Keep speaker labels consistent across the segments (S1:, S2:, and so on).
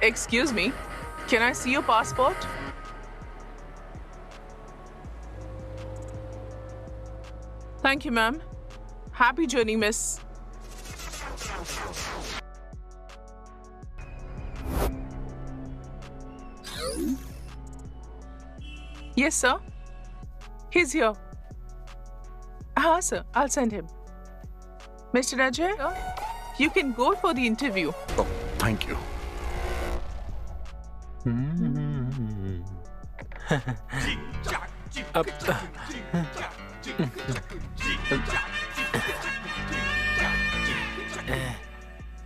S1: Excuse me, can I see your passport? Thank you, ma'am. Happy journey, miss. Yes, sir. He's here. Sir, I'll send him. Mr. Ajay, you can go for the interview.
S2: Oh, thank you.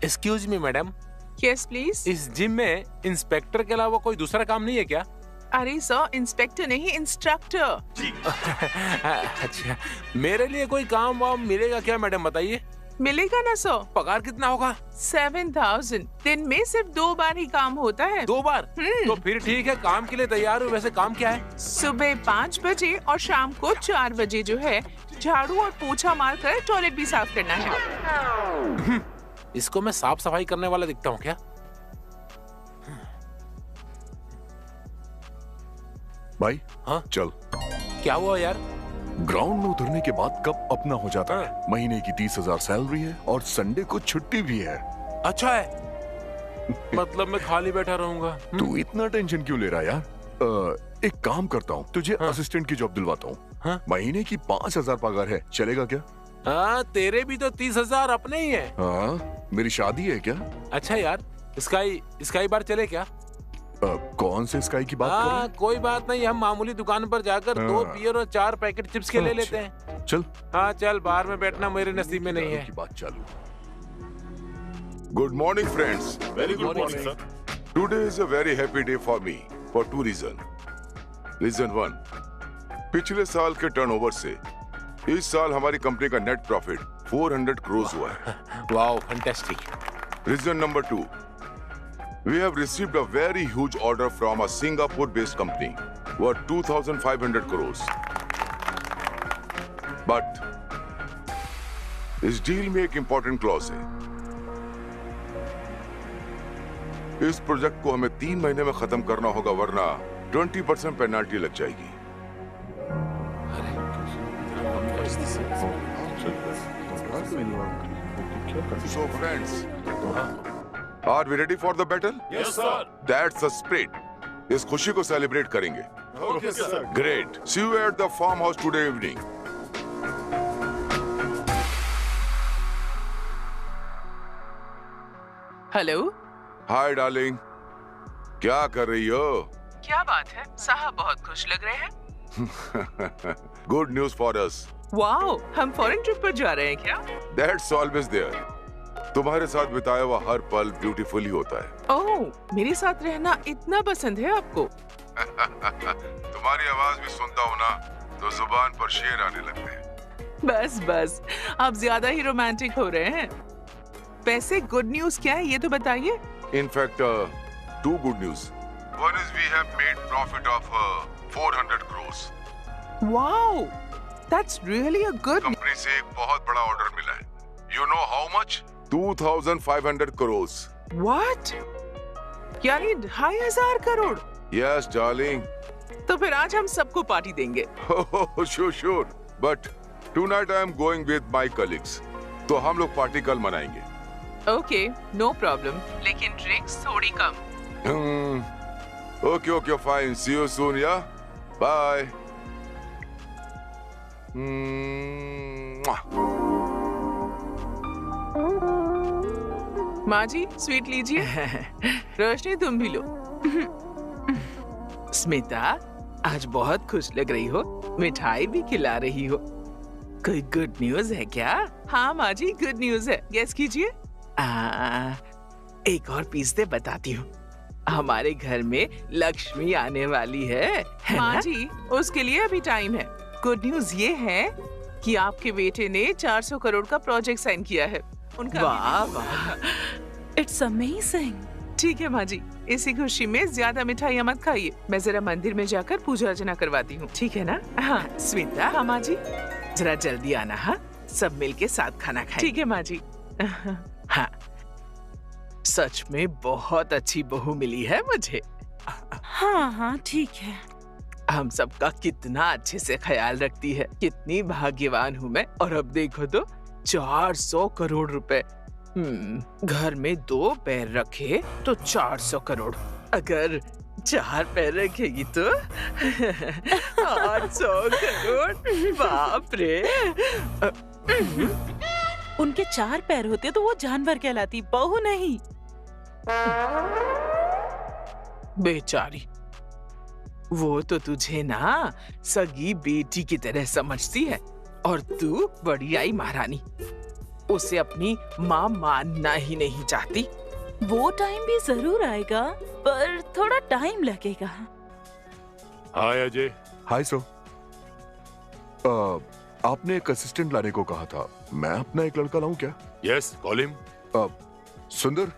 S3: Excuse me madam,
S1: Yes, please.
S3: इस gym में inspector के अलावा कोई दूसरा काम नहीं है क्या?
S1: अरे सर, इंस्पेक्टर नहीं, इंस्ट्रक्टर।
S3: अच्छा, मेरे लिए कोई काम वाम मिलेगा क्या मैडम, बताइए?
S1: मिलेगा ना सर।
S3: पगार कितना होगा?
S1: 7,000। दिन में सिर्फ 2 बार ही काम होता है।
S3: 2 बार? तो फिर ठीक है, काम के लिए तैयार हूँ। वैसे काम क्या है?
S1: सुबह 5 बजे और शाम को 4 बजे जो है, झाड़ू और पोछा मारकर टॉयलेट भी साफ करना है।
S3: इसको मैं साफ सफाई करने वाला दिखता हूँ क्या?
S2: भाई
S3: हाँ?
S2: चल।
S3: क्या हुआ यार?
S2: ग्राउंड में उतरने के बाद कब अपना हो जाता है। महीने की 30,000 सैलरी है और संडे को छुट्टी भी है।
S3: अच्छा है, मतलब मैं खाली बैठा रहूंगा।
S2: तू इतना टेंशन क्यों ले रहा है यार? एक काम करता हूँ, तुझे असिस्टेंट की जॉब दिलवाता हूँ। महीने की 5,000 पगार है, चलेगा क्या?
S3: हाँ, तेरे भी तो 30,000 अपने ही है।
S2: हाँ, मेरी शादी है क्या?
S3: अच्छा यार, स्काई बार चले क्या?
S2: कौन से स्काई की बात कर रहे हैं?
S3: कोई बात नहीं, हम मामूली दुकान पर जाकर 2 बियर और 4 पैकेट चिप्स के ले लेते हैं।
S2: चल।
S3: हाँ चल, बाहर में बैठना मेरे नसीब में नहीं है।
S2: की बात चालू।
S4: Good morning, friends.
S5: Very good morning, sir.
S4: Today is a very happy day for me for 2 reasons. Reason 1, पिछले साल के टर्नओवर से इस साल हमारी कंपनी का नेट प्रॉफिट 400 करोड़ हुआ है।
S3: Wow, fantastic.
S4: Reason number 2, we have received a very huge order from a Singapore-based company worth 2,500 crores. But इस डील में एक इंपॉर्टेंट क्लॉज है। इस प्रोजेक्ट को हमें 3 महीने में खत्म करना होगा, वरना 20% पेनल्टी लग जाएगी। So friends, are we ready for the battle?
S5: Yes, sir.
S4: That's the spirit. इस खुशी को सेलिब्रेट करेंगे।
S5: Okay, sir.
S4: Great. See you at the farmhouse today evening.
S1: Hello.
S4: Hi darling, क्या कर रही हो?
S1: क्या बात है, साहब बहुत खुश लग रहे हैं।
S4: Good news for us.
S1: Wow, हम फॉरेन ट्रिप पर जा रहे हैं क्या?
S4: That's always there. तुम्हारे साथ बिताया हुआ हर पल ब्यूटीफुल ही होता है।
S1: ओह, मेरे साथ रहना इतना पसंद है आपको।
S4: तुम्हारी आवाज भी सुनता हूँ ना, तो जुबान पर शेर आने लगते हैं।
S1: बस बस, आप ज्यादा ही रोमांटिक हो रहे हैं। वैसे गुड न्यूज क्या है, ये तो बताइए।
S4: In fact, 2 good news. One is we have made profit of 400 crores.
S1: Wow, that's really a good.
S4: Company से एक बहुत बड़ा ऑर्डर मिला है। You know how much? 2,500 crores.
S1: What? यानी 2,500 करोड़।
S4: Yes, darling.
S1: तो फिर आज हम सबको पार्टी देंगे।
S4: Oh, sure. But tonight I am going with my colleagues. तो हम लोग पार्टी कल मनाएंगे।
S1: ओके, नो प्रॉब्लम, लेकिन ड्रिंक्स थोड़ी कम।
S4: Okay, fine. See you soon, yeah? Bye.
S1: माँ जी, स्वीट लीजिए। रोशनी, तुम भी लो। स्मिता, आज बहुत खुश लग रही हो, मिठाई भी खिला रही हो। कोई गुड न्यूज है क्या? हाँ माँ जी, गुड न्यूज है, गेस कीजिए। एक और पीस दे, बताती हूँ। हमारे घर में लक्ष्मी आने वाली है माँ जी, उसके लिए अभी टाइम है। गुड न्यूज ये है कि आपके बेटे ने 400 करोड़ का प्रोजेक्ट साइन किया है। उनका
S6: वाह वाह, इट्स अमेजिंग।
S1: ठीक है माँ जी, इसी खुशी में ज्यादा मिठाइयाँ मत खाइए। मैं जरा मंदिर में जाकर पूजा अर्चना करवाती हूँ, ठीक है ना? हाँ स्मिता। हाँ माँ जी, जरा जल्दी आना। हाँ, सब मिलके साथ खाना खाएं। ठीक है माँ जी। हाँ सच में बहुत अच्छी बहू मिली है मुझे।
S6: हाँ ठीक है।
S1: हम सबका कितना अच्छे से ख्याल रखती है, कितनी भाग्यवान हूँ मैं। और अब देखो तो 400 करोड़ रुपए। घर में 2 पैर रखे तो 400 करोड़, अगर 4 पैर रखेगी तो 800 करोड़। बाप रे।
S6: उनके 4 पैर होते तो वो जानवर कहलाती, बहू नहीं।
S1: बेचारी, वो तो तुझे ना सगी बेटी की तरह समझती है, और तू बड़ी आई महारानी, उसे अपनी माँ मानना ही नहीं चाहती।
S6: वो टाइम भी जरूर आएगा, पर थोड़ा टाइम लगेगा।
S5: हाय अजय।
S2: Hi sir. आपने एक असिस्टेंट लाने को कहा था, मैं अपना एक लड़का लाऊं क्या?
S5: Yes, call him.
S2: सुंदर।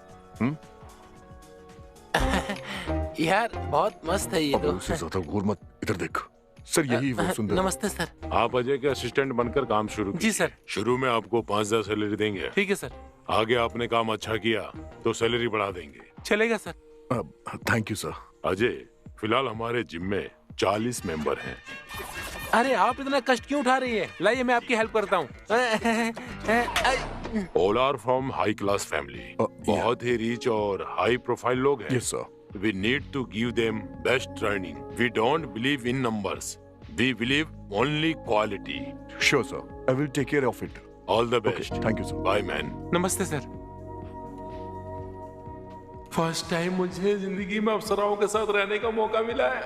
S3: यार बहुत मस्त है ये
S2: अब
S3: तो।
S2: उससे ज्यादा घूर मत, इधर देख। सर यही वो सुंदर।
S3: नमस्ते सर।
S5: आप अजय के असिस्टेंट बनकर काम शुरू कीजिए।
S3: जी सर।
S5: शुरू में आपको 5,000 सैलरी देंगे।
S3: ठीक है सर।
S5: आगे आपने काम अच्छा किया तो सैलरी बढ़ा देंगे।
S3: चलेगा sir.
S2: Thank you sir.
S5: Ajay, फिलहाल हमारे जिम में 40 मेंबर हैं।
S3: अरे आप इतना कष्ट क्यों उठा रही है? लाइए मैं आपकी हेल्प करता हूँ।
S5: All are from high class family. बहुत ही रिच और हाई प्रोफाइल लोग हैं।
S2: Yes sir.
S5: We need to give them best training. We don't believe in numbers. We believe only quality.
S2: Sure sir, I will take care of it.
S5: All the
S2: Okay,
S5: best.
S2: thank you sir.
S5: Bye man.
S3: नमस्ते sir. First time मुझे जिंदगी में अप्सराओं के साथ रहने का मौका मिला है।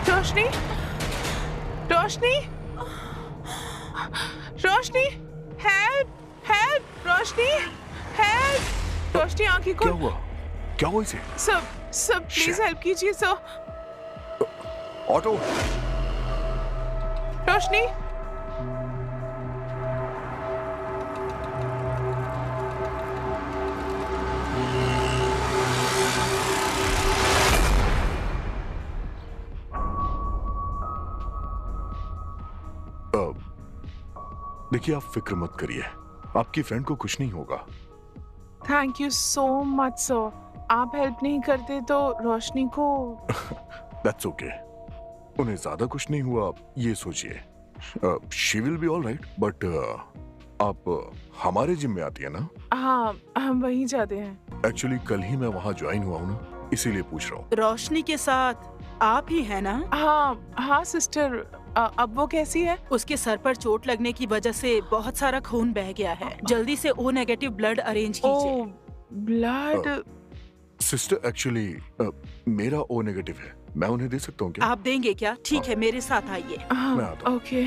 S1: रोशनी, रोशनी, रोशनी, हेल्प, हेल्प, रोशनी, हेल्प। रोशनी आंखें
S2: क्या
S1: खोल।
S2: हुआ? क्या हुआ इसे?
S1: सब प्लीज हेल्प कीजिए सर।
S2: ऑटो।
S1: रोशनी,
S2: देखिए आप फिक्र मत करिए, आपकी फ्रेंड को कुछ नहीं होगा।
S1: Thank you so much sir. आप हेल्प नहीं करते तो रोशनी को।
S2: That's okay. उन्हें ज्यादा कुछ नहीं हुआ, ये सोचिए। She will be all right. But आप हमारे जिम में आती है ना?
S1: हाँ, हम वहीं जाते हैं।
S2: एक्चुअली कल ही मैं वहाँ ज्वाइन हुआ हूँ ना, इसीलिए पूछ रहा हूँ।
S6: रोशनी के साथ आप ही है ना?
S1: हाँ सिस्टर। अब वो कैसी है?
S6: उसके सर पर चोट लगने की वजह से बहुत सारा खून बह गया है। जल्दी से O नेगेटिव ब्लड अरेंज कीजिए।
S1: ब्लड।
S2: सिस्टर एक्चुअली मेरा O नेगेटिव है, मैं उन्हें दे सकता हूँ क्या?
S6: आप देंगे क्या? ठीक है, मेरे साथ आइए।
S2: मैं आता हूँ।
S1: ओके।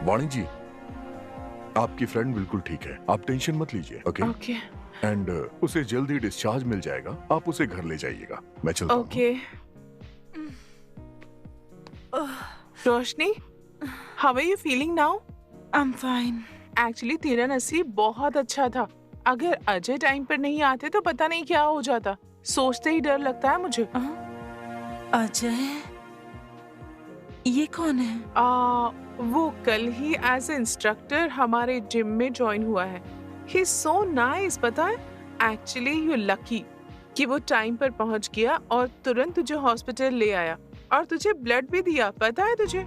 S2: वाणी जी, आपकी फ्रेंड बिल्कुल ठीक है, आप टेंशन मत लीजिए। ओके
S1: ओके
S2: एंड उसे जल्दी डिस्चार्ज मिल जाएगा, आप उसे घर ले जाइएगा। मैं चलता हूँ।
S1: Okay. Roshni, how are you feeling now?
S6: I am fine.
S1: Actually तेरा नसीब बहुत अच्छा था। अगर अजय टाइम पर नहीं आते तो पता नहीं क्या हो जाता। सोचते ही डर लगता है मुझे।
S6: अजय, ये कौन है?
S1: वो कल ही एज ए इंस्ट्रक्टर हमारे जिम में ज्वाइन हुआ है। ही इज सो नाइस, पता है। एक्चुअली यू लकी कि वो टाइम पर पहुंच गया और तुरंत तुझे हॉस्पिटल ले आया और तुझे ब्लड भी दिया, पता है तुझे?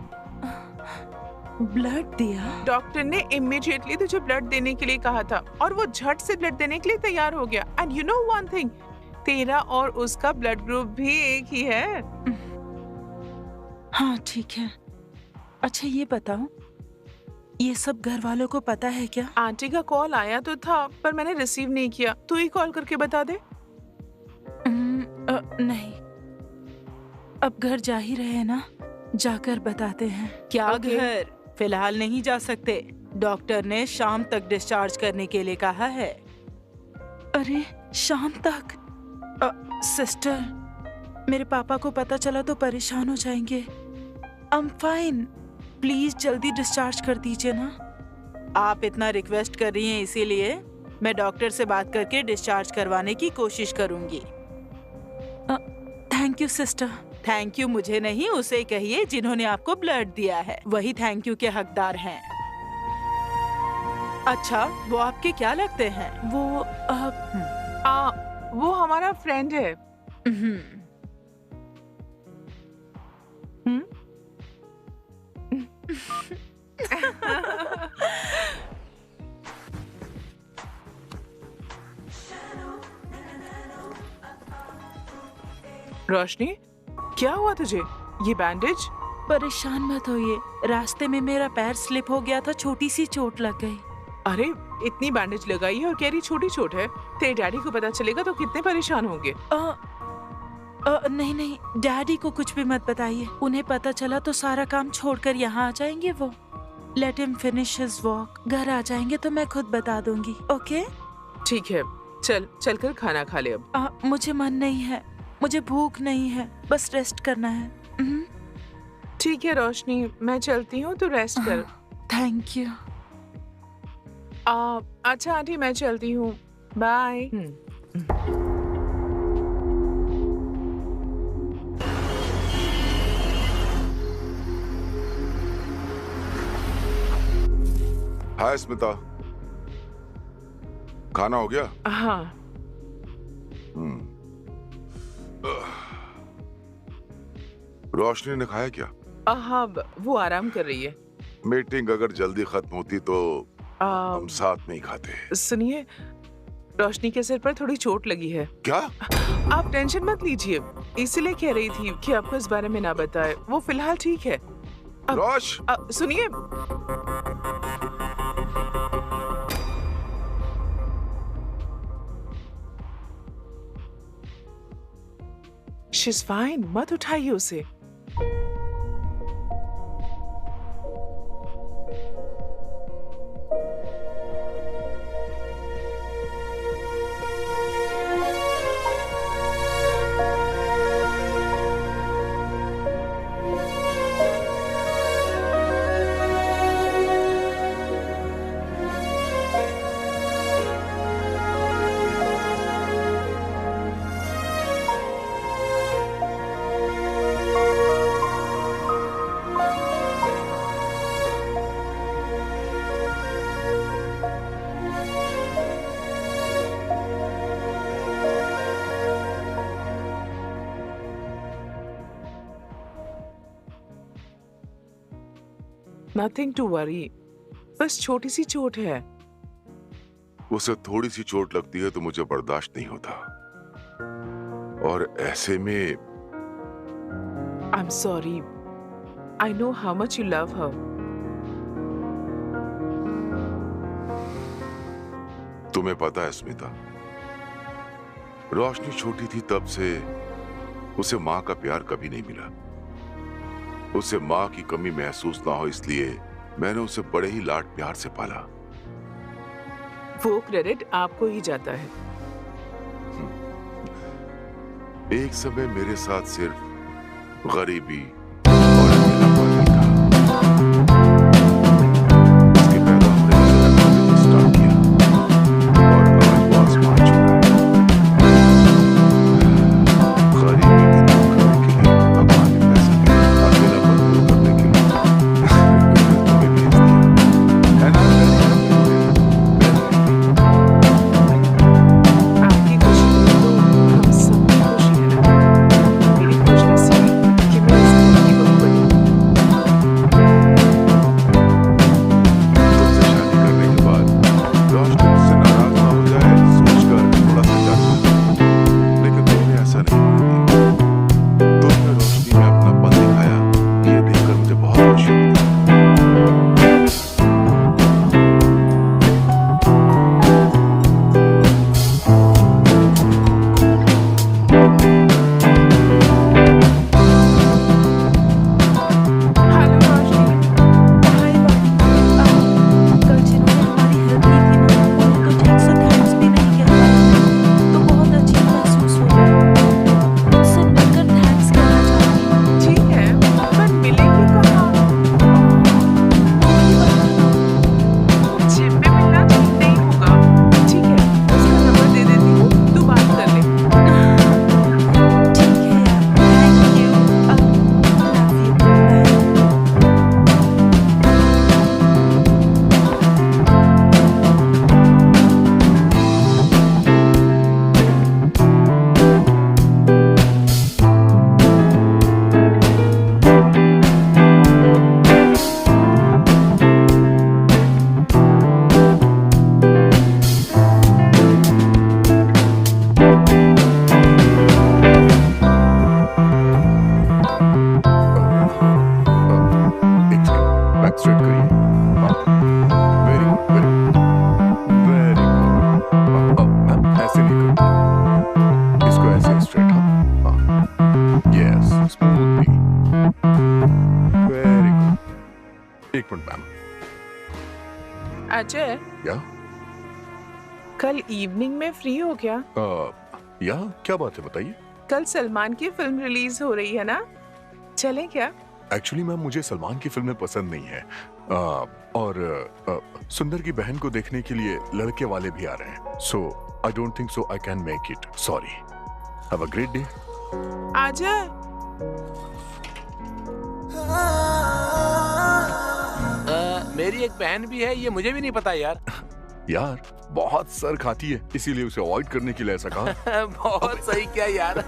S6: ब्लड दिया?
S1: डॉक्टर ने इमीडिएटली तुझे ब्लड देने के लिए कहा था और वो झट से ब्लड देने के लिए तैयार हो गया। And you know one thing, तेरा और उसका ब्लड ग्रुप भी एक ही है।
S6: हाँ ठीक है। अच्छा ये बताओ, ये सब घर वालों को पता है क्या?
S1: आंटी का कॉल आया तो था पर मैंने रिसीव नहीं किया। तू ही कॉल करके बता दे।
S6: नहीं, अब घर जा ही रहे हैं ना, जाकर बताते हैं। क्या
S1: Okay.
S6: घर? फिलहाल नहीं जा सकते, डॉक्टर ने शाम तक डिस्चार्ज करने के लिए कहा है। अरे शाम तक? सिस्टर, मेरे पापा को पता चला तो परेशान हो जाएंगे। आई एम फाइन, प्लीज जल्दी डिस्चार्ज कर दीजिए ना। आप इतना रिक्वेस्ट कर रही हैं, इसीलिए मैं डॉक्टर से बात करके डिस्चार्ज करवाने की कोशिश करूंगी। Thank you sister. Thank you मुझे नहीं, उसे कहिए जिन्होंने आपको ब्लड दिया है, वही थैंक यू के हकदार हैं। अच्छा, वो आपके क्या लगते हैं?
S1: वो हमारा फ्रेंड है।
S6: हम्म,
S1: रोशनी, क्या हुआ तुझे? ये बैंडेज?
S6: परेशान मत होइए, रास्ते में मेरा पैर स्लिप हो गया था, छोटी सी चोट लग गई।
S1: अरे इतनी बैंडेज लगाई है और कह रही छोटी चोट है। तेरे डैडी को पता चलेगा तो कितने परेशान होंगे।
S6: नहीं नहीं, डैडी को कुछ भी मत बताइए, उन्हें पता चला तो सारा काम छोड़कर यहाँ आ जाएंगे वो। Let him finish his walk, घर आ जाएंगे तो मैं खुद बता दूंगी। ओके
S1: ठीक है, चल कर खाना खा ले अब।
S6: मुझे मन नहीं है, मुझे भूख नहीं है, बस रेस्ट करना है।
S1: ठीक है रोशनी, मैं चलती हूँ, तो रेस्ट कर।
S6: Thank you.
S1: अच्छा आंटी, मैं चलती हूँ, बाय।
S4: हाय स्मिता, खाना हो गया?
S1: हाँ।
S4: रोशनी ने खाया क्या?
S1: हाँ, वो आराम कर रही है।
S4: मीटिंग अगर जल्दी खत्म होती तो हम साथ में ही खाते।
S1: सुनिए, रोशनी के सिर पर थोड़ी चोट लगी है।
S4: क्या?
S1: आप टेंशन मत लीजिए, इसीलिए कह रही थी कि आपको इस बारे में ना बताए। वो फिलहाल ठीक है।
S4: रोश,
S1: सुनिए, शीज फाइन, मत उठाइए उसे। नथिंग टू वरी, बस छोटी सी चोट है।
S4: उसे थोड़ी सी चोट लगती है तो मुझे बर्दाश्त नहीं होता, और ऐसे में
S1: I am sorry, I know how much you love हर।
S4: तुम्हें पता है स्मिता, रोशनी छोटी थी तब से उसे माँ का प्यार कभी नहीं मिला। उसे माँ की कमी महसूस ना हो इसलिए मैंने उसे बड़े ही लाड प्यार से पाला।
S1: वो क्रेडिट आपको ही जाता है।
S4: एक समय मेरे साथ सिर्फ गरीबी और अकेलापन था। उसके पैदा होने से मैंने स्टार्ट किया और आज वो आसमान छूआ। गरीबी को दूर करने के लिए भगवान ने पैसा दिया, अकेलापन दूर करने के लिए तुम्हें भेज दिया। And I'm very
S1: आपकी खुशी में तो हम सबकी खुशी है ना। मेरी खुशनसीबी कि मैं इस अजय,
S2: या
S1: कल इवनिंग में फ्री हो क्या?
S2: या क्या बात है बताइए।
S1: कल सलमान की फिल्म रिलीज हो रही है ना, चलें क्या?
S2: एक्चुअली मैम मुझे सलमान की फिल्में पसंद नहीं है और सुंदर की बहन को देखने के लिए लड़के वाले भी आ रहे हैं, so I don't think so I can make it, sorry. Have a great day.
S1: Ajay,
S3: मेरी एक बहन भी है, ये मुझे भी नहीं पता यार।
S2: यार बहुत सर खाती है, इसीलिए उसे अवॉइड करने के लिए ऐसा कहा।
S3: बहुत सही किया यार।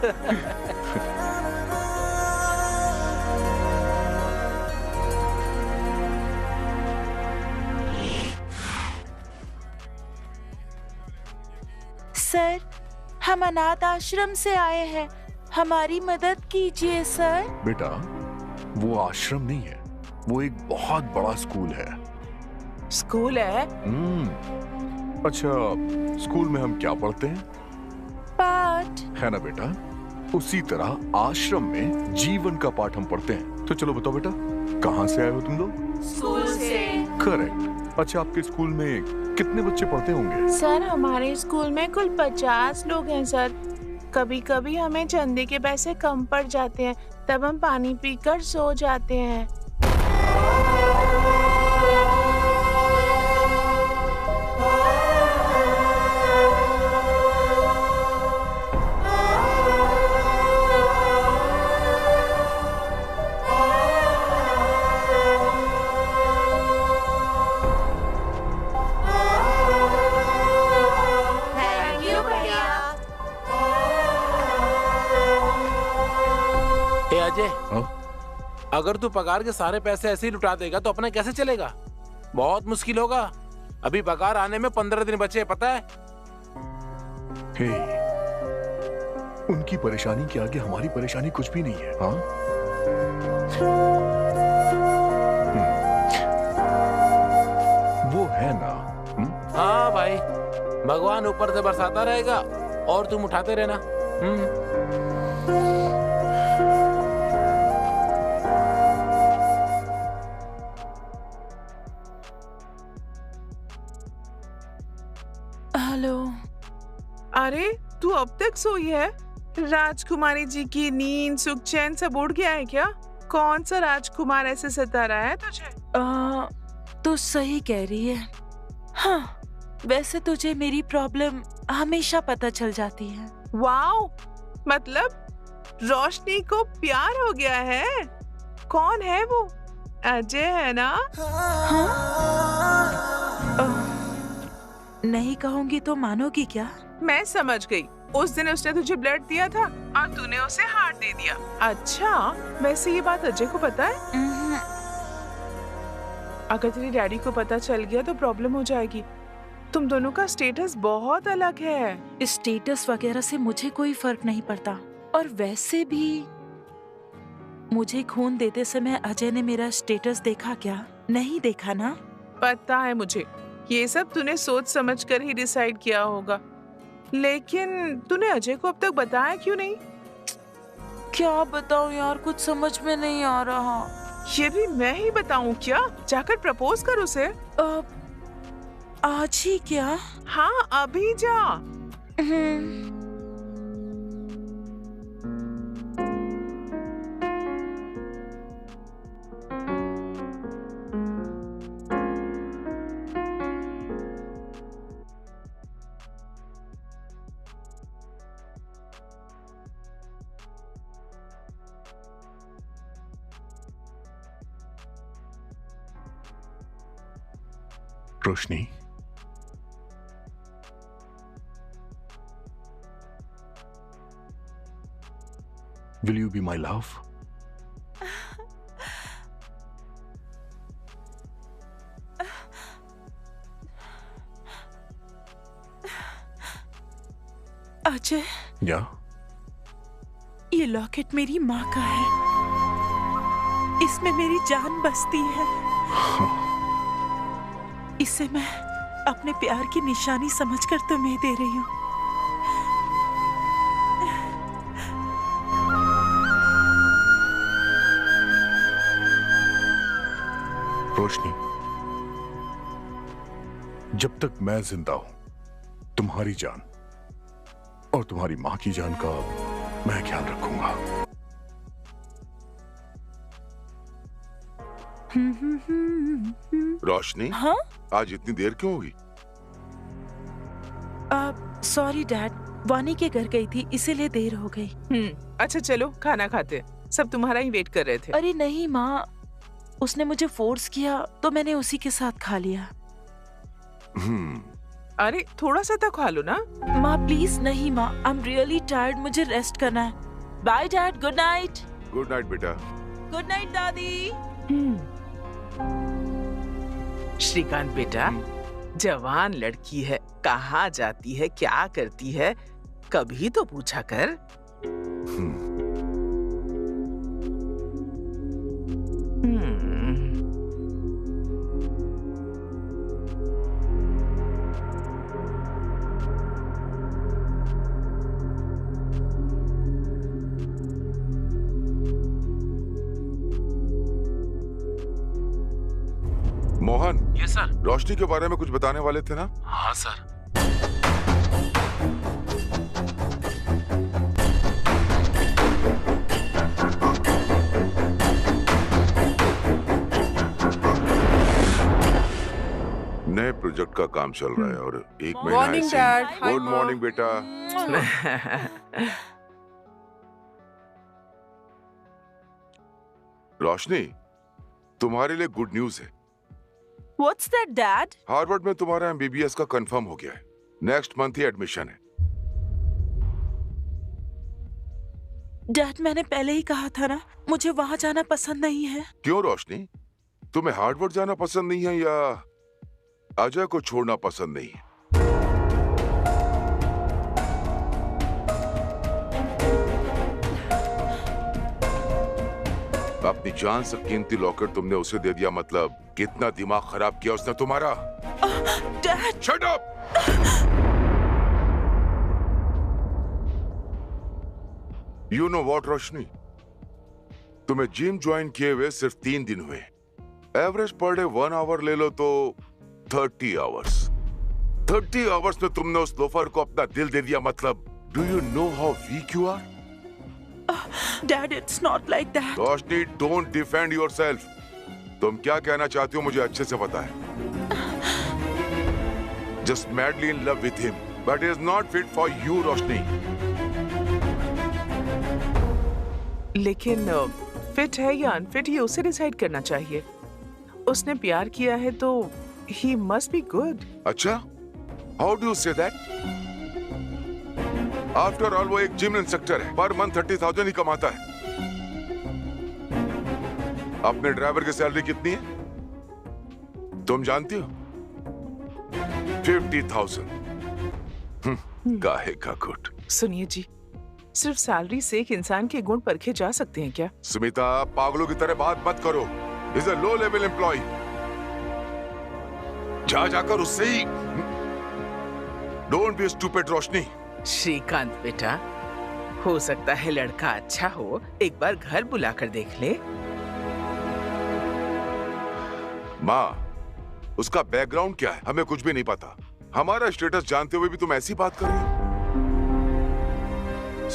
S6: सर, हम अनाथ आश्रम से आए हैं, हमारी मदद कीजिए सर।
S2: बेटा वो आश्रम नहीं है, वो एक बहुत बड़ा स्कूल है।
S1: स्कूल है?
S2: अच्छा, स्कूल में हम क्या पढ़ते हैं?
S6: पाठ।
S2: है ना बेटा, उसी तरह आश्रम में जीवन का पाठ हम पढ़ते हैं। तो चलो बताओ बेटा, कहाँ से आए हो तुम लोग?
S6: स्कूल से।
S2: करेक्ट। अच्छा, आपके स्कूल में कितने बच्चे पढ़ते होंगे?
S1: सर, हमारे स्कूल में कुल 50 लोग हैं सर। कभी कभी हमें चंदे के पैसे कम पड़ जाते हैं, तब हम पानी पीकर सो जाते हैं।
S3: अजय,
S2: हाँ?
S3: अगर तू पगार के सारे पैसे ऐसे ही लुटा देगा तो अपना कैसे चलेगा? बहुत मुश्किल होगा। अभी पगार आने में 15 दिन बचे हैं, पता है?
S2: हे, उनकी परेशानी के आगे हमारी परेशानी कुछ भी नहीं है। हाँ? वो है ना।
S3: हाँ भाई, भगवान ऊपर से बरसाता रहेगा और तुम उठाते रहना।
S6: हेलो।
S1: अरे, तू अब तक सोई है? राजकुमारी जी की नींद सुख चैन सब उड़ गया है क्या? कौन सा राजकुमार ऐसे सता रहा है तुझे?
S6: तो सही कह रही है। हाँ, वैसे तुझे मेरी प्रॉब्लम हमेशा पता चल जाती है।
S1: वाओ, मतलब रोशनी को प्यार हो गया है? कौन है वो? अजय है ना?
S6: नहीं कहूंगी तो मानोगी क्या? मैं
S1: समझ गई। उस दिन उसने तुझे ब्लड दिया था और तूने उसे हार्ट दे दिया। अच्छा, वैसे ये बात अजय को पता है? अगर तेरे डैडी को पता चल गया तो प्रॉब्लम हो जाएगी। तुम दोनों का स्टेटस बहुत अलग है।
S6: स्टेटस वगैरह से मुझे कोई फर्क नहीं पड़ता, और वैसे भी मुझे खून देते समय अजय ने मेरा स्टेटस देखा क्या? नहीं देखा ना?
S1: पता है मुझे, ये सब तूने सोच समझ कर ही डिसाइड किया होगा, लेकिन तूने अजय को अब तक बताया क्यों नहीं?
S6: क्या बताऊं यार, कुछ समझ में नहीं आ रहा।
S1: ये भी मैं ही बताऊं क्या? जाकर प्रपोज कर उसे।
S6: आज ही क्या?
S1: हाँ, अभी जा।
S2: रोशनी, will you be my love?
S6: Ajay,
S2: या?
S6: ये लॉकेट मेरी माँ का है। इसमें मेरी जान बसती है। इसे मैं अपने प्यार की निशानी समझकर तुम्हें दे रही हूँ।
S2: रोशनी, जब तक मैं जिंदा हूं, तुम्हारी जान और तुम्हारी मां की जान का मैं ख्याल रखूंगा।
S4: रोशनी,
S6: हाँ?
S4: आज इतनी देर क्यों होगी?
S6: सॉरी डैड, वानी के घर गई थी इसीलिए देर हो गई।
S1: अच्छा चलो खाना खाते हैं। सब तुम्हारा ही वेट कर रहे थे।
S6: अरे नहीं माँ, उसने मुझे फोर्स किया तो मैंने उसी के साथ खा लिया।
S1: अरे थोड़ा सा तो खा लो ना।
S6: माँ प्लीज नहीं माँ, आई एम रियली टायर्ड, मुझे रेस्ट करना है। Bye dad, good night.
S4: Good night बेटा।
S6: गुड नाइट दादी।
S1: श्रीकांत बेटा, जवान लड़की है, कहाँ जाती है, क्या करती है, कभी तो पूछा कर।
S4: Mohan,
S3: yes sir.
S4: रोशनी के बारे में कुछ बताने वाले थे ना?
S3: हाँ सर।
S4: नए प्रोजेक्ट का काम चल रहा है और एक महीना
S1: मॉर्निंग
S4: ऐसे
S1: डैड।
S4: ही। गुड मॉर्निंग बेटा। रोशनी, तुम्हारे लिए गुड न्यूज है।
S6: What's that dad?
S4: हार्वर्ड में तुम्हारा एमबीबीएस का कंफर्म हो गया है। नेक्स्ट मंथ ही एडमिशन है।
S6: डैड मैंने पहले ही कहा था ना, मुझे वहाँ जाना पसंद नहीं है।
S4: क्यों रोशनी, तुम्हें हार्वर्ड जाना पसंद नहीं है या अजय को छोड़ना पसंद नहीं है? अपनी जान से कीमती लॉकेट तुमने उसे दे दिया, मतलब कितना दिमाग खराब किया उसने तुम्हारा।
S6: Dad
S4: shut up! You know what Roshni, तुम्हें जिम ज्वाइन किए हुए सिर्फ 3 दिन हुए। एवरेज पर डे 1 आवर ले लो तो 30 आवर्स। 30 आवर्स में तुमने उस लोफर को अपना दिल दे दिया, मतलब do you know how weak you are?
S6: Dad it's not like that.
S4: Roshni, don't defend yourself. तुम क्या कहना चाहती हो मुझे अच्छे से पता है। Just madly in love with him, but is not fit for you Roshni.
S1: लेकिन फिट है या अनफिट ये उसे डिसाइड करना चाहिए। उसने प्यार किया है तो ही मस्ट बी गुड।
S4: अच्छा, how do you say that? After all वो एक जिम इंस्ट्रक्टर है, पर मंथ 30,000 ही कमाता है। अपने ड्राइवर की सैलरी कितनी है तुम जानती हो? 50,000। काहे का गुड।
S1: सुनिए जी, सिर्फ सैलरी से एक इंसान के गुण परखे जा सकते हैं क्या?
S4: सुमिता, पागलों की तरह बात मत करो। Is a low level employee. जाकर उससे ही। Don't be stupid Roshni.
S1: Shrikant बेटा, हो सकता है लड़का अच्छा हो, एक बार घर बुलाकर देख ले।
S4: माँ, उसका बैकग्राउंड क्या है हमें कुछ भी नहीं पता। हमारा स्टेटस जानते हुए भी तुम ऐसी बात कर रही हो?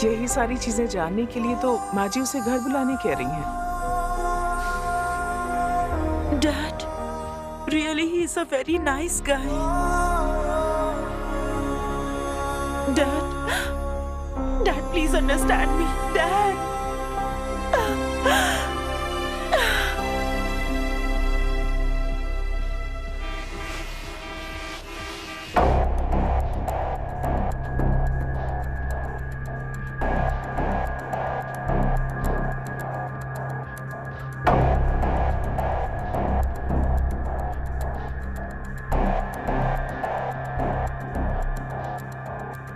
S1: यही सारी चीजें जानने के लिए तो माँ जी उसे घर बुलाने कह रही हैं।
S6: Dad really he is a very nice guy. Dad please understand me. Dad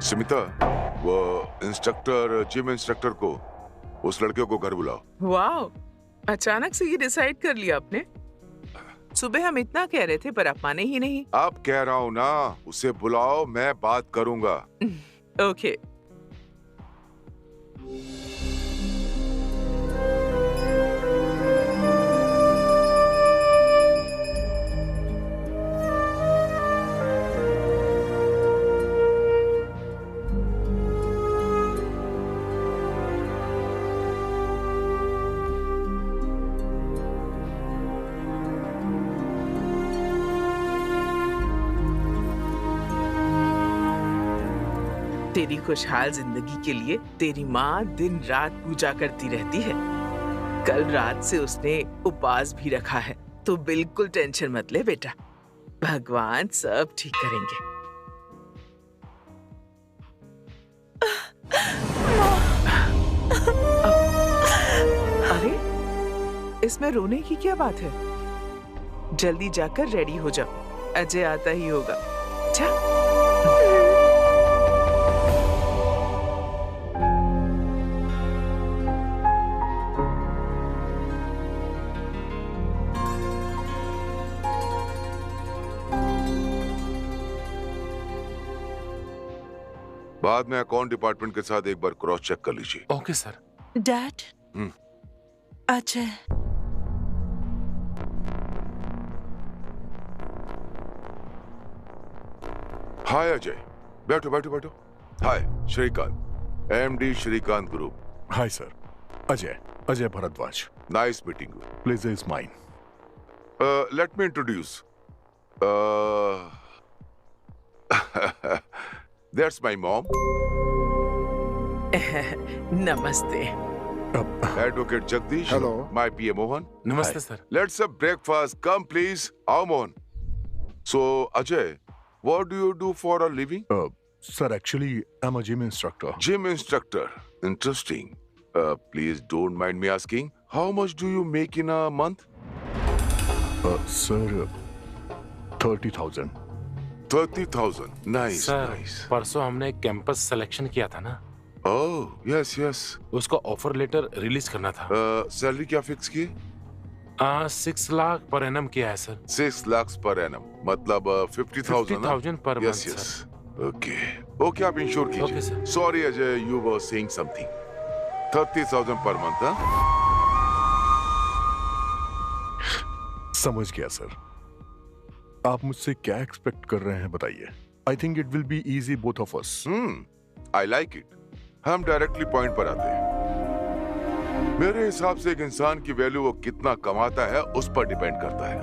S4: Sumita, वो इंस्ट्रक्टर, जिम इंस्ट्रक्टर को, उस लड़के को घर बुलाओ।
S1: वाह, अचानक से ये डिसाइड कर लिया आपने। सुबह हम इतना कह रहे थे पर आप माने ही नहीं।
S4: अब कह रहा हूँ ना, उसे बुलाओ, मैं बात करूंगा।
S1: ओके। तेरी खुशहाल जिंदगी के लिए तेरी माँ दिन रात पूजा करती रहती है। कल रात से उसने उपवास भी रखा है, तो बिल्कुल टेंशन मत ले बेटा, भगवान सब ठीक करेंगे। अरे इसमें रोने की क्या बात है? जल्दी जाकर रेडी हो जाओ, अजय आता ही होगा। जा।
S4: बाद में अकाउंट डिपार्टमेंट के साथ एक बार क्रॉस चेक कर लीजिए।
S3: Okay sir.
S6: Dad, Ajay.
S4: Hi Ajay, बैठो बैठो बैठो। Hi Srikanth, MD Srikanth group.
S2: Hi sir, Ajay Bhardwaj.
S4: Nice meeting you.
S2: Pleasure is mine.
S4: Let me introduce, that's my mom.
S1: नमस्ते।
S4: Advocate Jagdish.
S2: Hello.
S4: My PA Mohan.
S3: नमस्ते sir.
S4: Let's have breakfast. Come please. आओ Mohan. So Ajay, what do you do for a living?
S2: Sir, actually, I'm a gym instructor.
S4: Gym instructor. Interesting. Please don't mind me asking, how much do you make in a month?
S2: Sir, 30,000.
S4: 30,000. Nice,
S3: sir,
S4: nice.
S3: परसों हमने एक campus selection किया था ना,
S4: Oh, yes, yes.
S3: उसका offer letter release करना था।
S4: Salary क्या फिक्स की?
S3: 6 लाख पर एनम किया है सर।
S4: 6 lakhs per annum. मतलब 50,000.
S3: 50,000 per
S4: Yes,
S3: month,
S4: yes. Okay. Okay, आप इंश्योर
S3: Okay,
S4: कीजिए।
S3: sir.
S4: Sorry Ajay, you were saying something. 30,000 per month, हाँ?
S2: समझ गया सर। आप मुझसे क्या एक्सपेक्ट कर रहे हैं बताइए। I think it will be easy both of us.
S4: I like it. हम डायरेक्टली पॉइंट पर आते हैं। मेरे हिसाब से एक इंसान की वैल्यू वो कितना कमाता है उस पर डिपेंड करता है।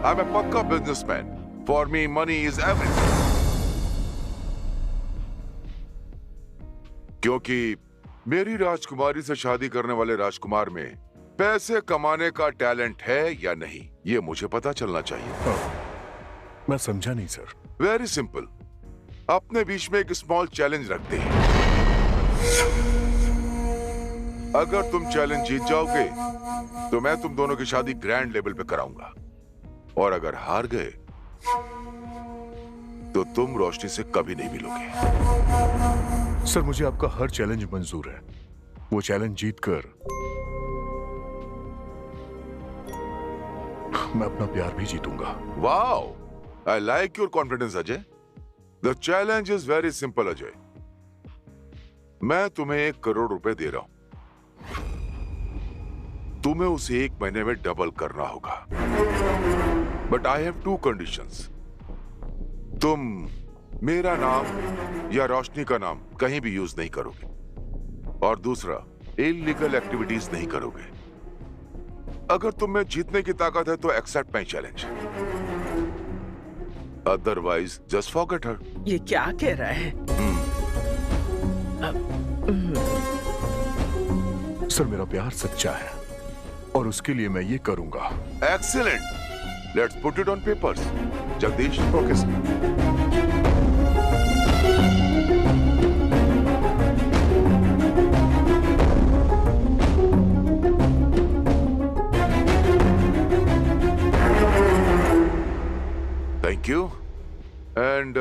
S4: आई एम ए पक्का businessman. For me money is everything. क्योंकि मेरी राजकुमारी से शादी करने वाले राजकुमार में पैसे कमाने का टैलेंट है या नहीं, ये मुझे पता चलना चाहिए।
S2: मैं समझा नहीं सर।
S4: Very simple. अपने बीच में एक स्मॉल चैलेंज रखते हैं। अगर तुम चैलेंज जीत जाओगे तो मैं तुम दोनों की शादी ग्रैंड लेवल पे कराऊंगा, और अगर हार गए तो तुम रोशनी से कभी नहीं मिलोगे।
S2: सर, मुझे आपका हर चैलेंज मंजूर है। वो चैलेंज जीतकर मैं अपना प्यार भी जीतूंगा।
S4: Wow, I like your confidence, Ajay. The challenge is very simple, Ajay. मैं तुम्हें 1 करोड़ रुपए दे रहा हूं। तुम्हें उसे 1 महीने में डबल करना होगा। But I have 2 conditions. तुम मेरा नाम या रोशनी का नाम कहीं भी यूज नहीं करोगे, और दूसरा, इलीगल एक्टिविटीज नहीं करोगे। अगर तुम में जीतने की ताकत है तो accept my challenge, otherwise just forget her.
S1: ये क्या कह रहा है?
S2: सर, मेरा प्यार सच्चा है और उसके लिए मैं ये करूंगा।
S4: Excellent, let's put it on papers. Jagdish.
S2: Okay sir.
S4: Thank you, and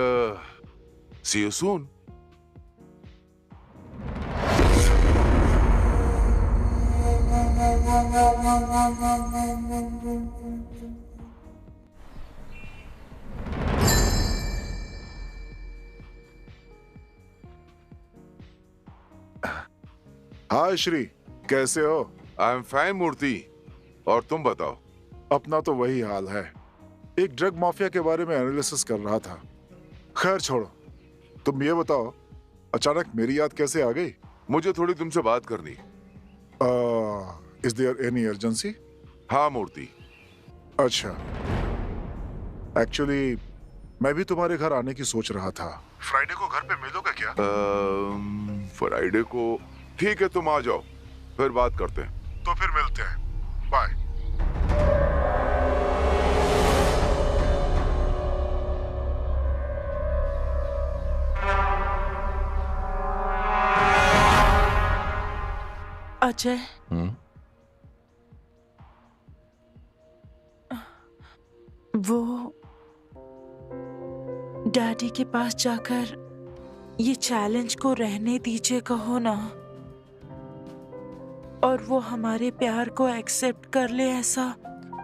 S4: see you soon.
S7: हाय श्री, कैसे हो?
S4: आई एम फाइन मूर्ति, और तुम बताओ?
S7: अपना तो वही हाल है। एक ड्रग माफिया के बारे में एनालिसिस कर रहा था। खैर छोड़ो, तुम ये बताओ, अचानक मेरी याद कैसे आ गई?
S4: मुझे थोड़ी तुमसे बात करनी।
S7: Is there any urgency?
S4: हाँ मूर्ति।
S7: अच्छा, एक्चुअली मैं भी तुम्हारे घर आने की सोच रहा था। फ्राइडे को घर पे मिलोगे क्या?
S4: फ्राइडे को ठीक है, तुम आ जाओ, फिर बात करते हैं।
S7: तो फिर मिलते हैं, बाय।
S6: अजय, वो डैडी के पास जाकर ये चैलेंज को रहने दीजिए कहो ना, और वो हमारे प्यार को एक्सेप्ट कर ले, ऐसा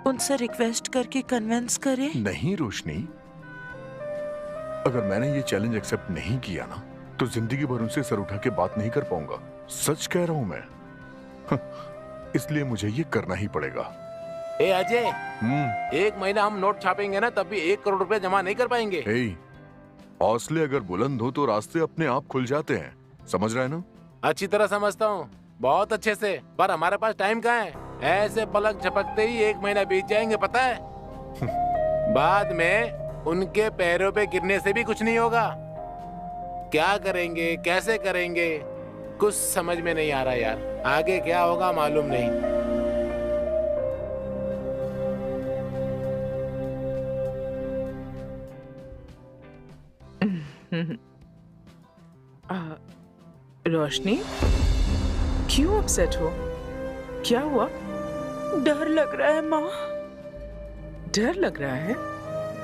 S6: उनसे रिक्वेस्ट करके कन्विंस करे।
S2: नहीं रोशनी, अगर मैंने ये चैलेंज एक्सेप्ट नहीं किया ना तो जिंदगी भर उनसे सर उठा के बात नहीं कर पाऊंगा। सच कह रहा हूं मैं। इसलिए मुझे ये करना ही पड़ेगा।
S3: ए अजय, 1 महीना हम नोट छापेंगे ना, तब भी 1 करोड़ रुपए जमा नहीं कर पाएंगे।
S2: हौसले अगर बुलंद हो तो रास्ते अपने आप खुल जाते हैं, समझ रहे हैं ना?
S3: अच्छी तरह समझता हूँ, बहुत अच्छे से, पर हमारे पास टाइम कहाँ है? ऐसे पलक झपकते ही 1 महीना बीत जाएंगे, पता है? बाद में उनके पैरों पे गिरने से भी कुछ नहीं होगा। क्या करेंगे, कैसे करेंगे, कुछ समझ में नहीं आ रहा यार। आगे क्या होगा मालूम नहीं।
S1: रोशनी, क्यों अपसेट हो? क्या हुआ?
S6: डर लग रहा है माँ।
S1: डर लग रहा है?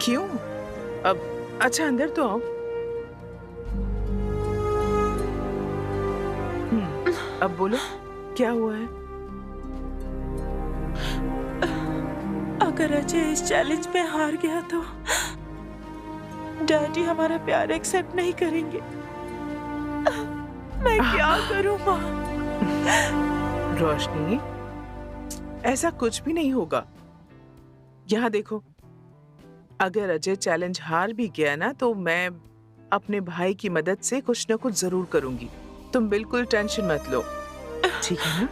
S1: क्यों? अब अच्छा, अंदर तो आओ। अब बोलो, क्या हुआ है?
S6: अगर अजय इस चैलेंज में हार गया तो डैडी हमारा प्यार एक्सेप्ट नहीं करेंगे। मैं क्या करूं माँ?
S1: रोशनी, ऐसा कुछ भी नहीं होगा। यहाँ देखो, अगर अजय चैलेंज हार भी गया ना तो मैं अपने भाई की मदद से कुछ न कुछ जरूर करूंगी। तुम बिल्कुल टेंशन मत लो, ठीक है ना?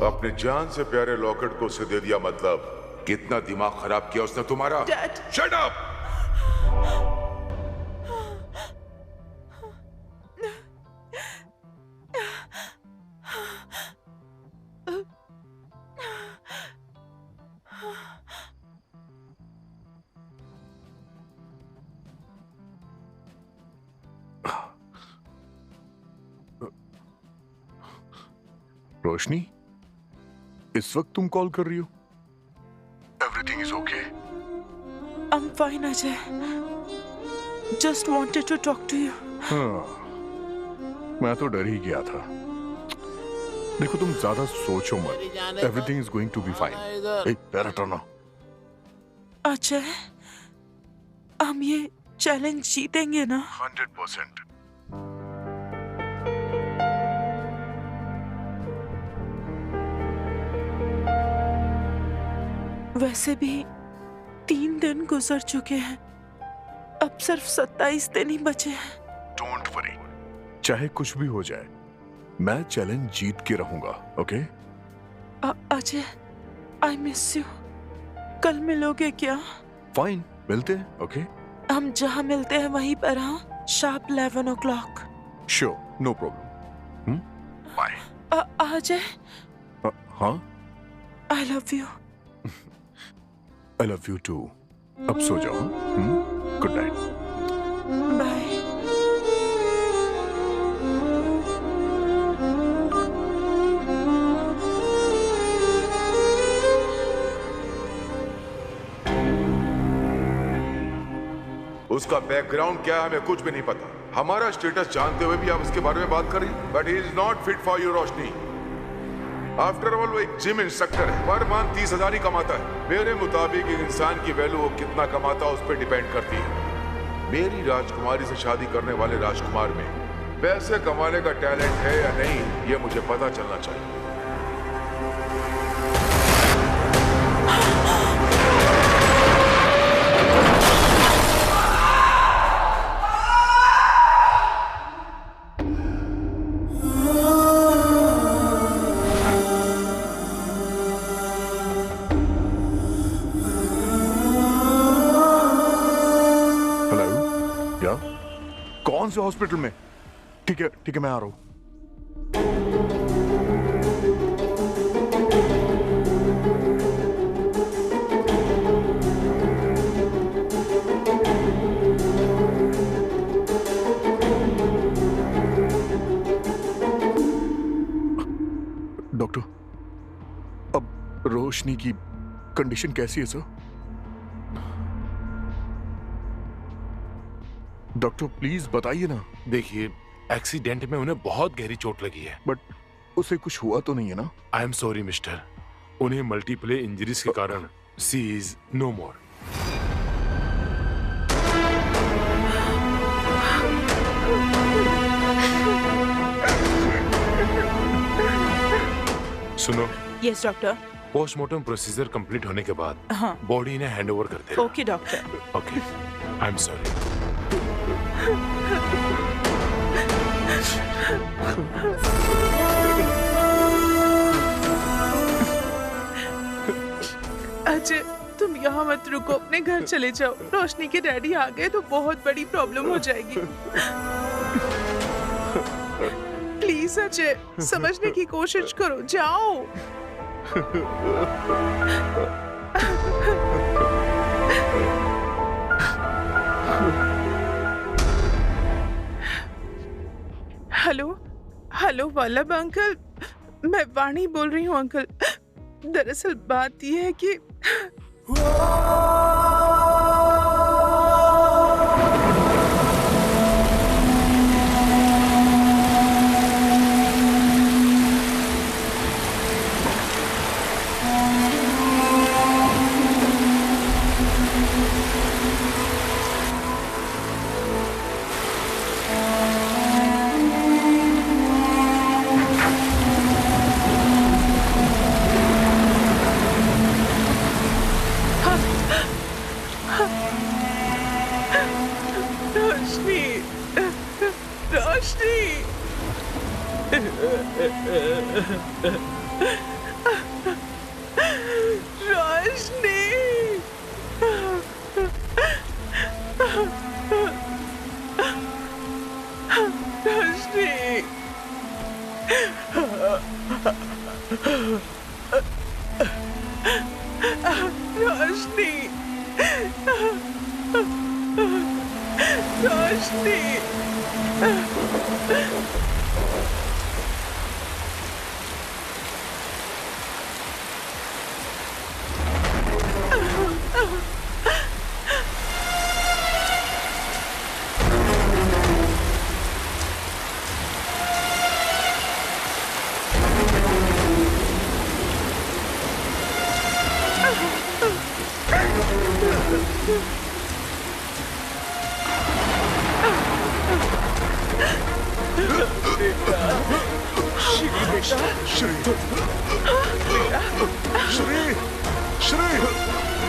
S4: अपने जान से प्यारे लॉकेट को उसे दे दिया, मतलब कितना दिमाग खराब किया उसने तुम्हारा। Shut up!
S2: रोशनी, इस वक्त तुम कॉल कर रही हो?
S7: Everything is okay.
S6: I'm fine Ajay. Just wanted to talk to you.
S2: हाँ, मैं तो डर ही गया था। देखो, तुम ज्यादा सोचो मत। Everything is going to be fine. पैर हटाना।
S6: अजय, हम ये चैलेंज जीतेंगे ना?
S7: 100%.
S6: वैसे भी 3 दिन गुजर चुके हैं, अब सिर्फ 27 दिन ही बचे हैं।
S2: Don't worry. चाहे कुछ भी हो जाए, मैं चैलेंज जीत के रहूंगा, okay?
S6: Ajay, I miss you. कल मिलोगे क्या?
S2: फाइन, मिलते हैं, ओके?
S6: हम जहाँ मिलते हैं वहीं पर, हाँ? Sharp 11 o'clock.
S2: Sure, no problem. Bye.
S6: Ajay,
S2: हाँ?
S6: I love you.
S2: I love you too. अब सो जाओ। Good night.
S6: बाय।
S4: उसका बैकग्राउंड क्या है हमें कुछ भी नहीं पता। हमारा स्टेटस जानते हुए भी आप उसके बारे में बात कर रही, but he is not fit for you Roshni. After all वो एक जिम इंस्ट्रक्टर है, पर मान 30,000 ही कमाता है। मेरे मुताबिक एक इंसान की वैल्यू वो कितना कमाता है उस पर डिपेंड करती है। मेरी राजकुमारी से शादी करने वाले राजकुमार में पैसे कमाने का टैलेंट है या नहीं, ये मुझे पता चलना चाहिए।
S2: कौन से हॉस्पिटल में? ठीक है मैं आ रहा हूँ। डॉक्टर, अब रोशनी की कंडीशन कैसी है सर? डॉक्टर प्लीज बताइए ना।
S3: देखिए, एक्सीडेंट में उन्हें बहुत गहरी चोट लगी है।
S2: बट उसे कुछ हुआ तो नहीं है ना?
S3: आई एम सॉरी मिस्टर, उन्हें मल्टीपल इंजरीज के कारण सी इज नो मोर। सुनो।
S6: Yes doctor.
S3: Postmortem procedure complete होने के बाद
S6: हाँ।
S3: बॉडी इन्हें हैंड ओवर कर देना।
S6: Okay doctor.
S3: Okay, I am sorry.
S1: Ajay, तुम यहाँ मत रुको, अपने घर चले जाओ। रोशनी के डैडी आ गए तो बहुत बड़ी प्रॉब्लम हो जाएगी। प्लीज अजय, समझने की कोशिश करो, जाओ। हेलो वल्लभ अंकल, मैं वाणी बोल रही हूँ अंकल। दरअसल बात यह है कि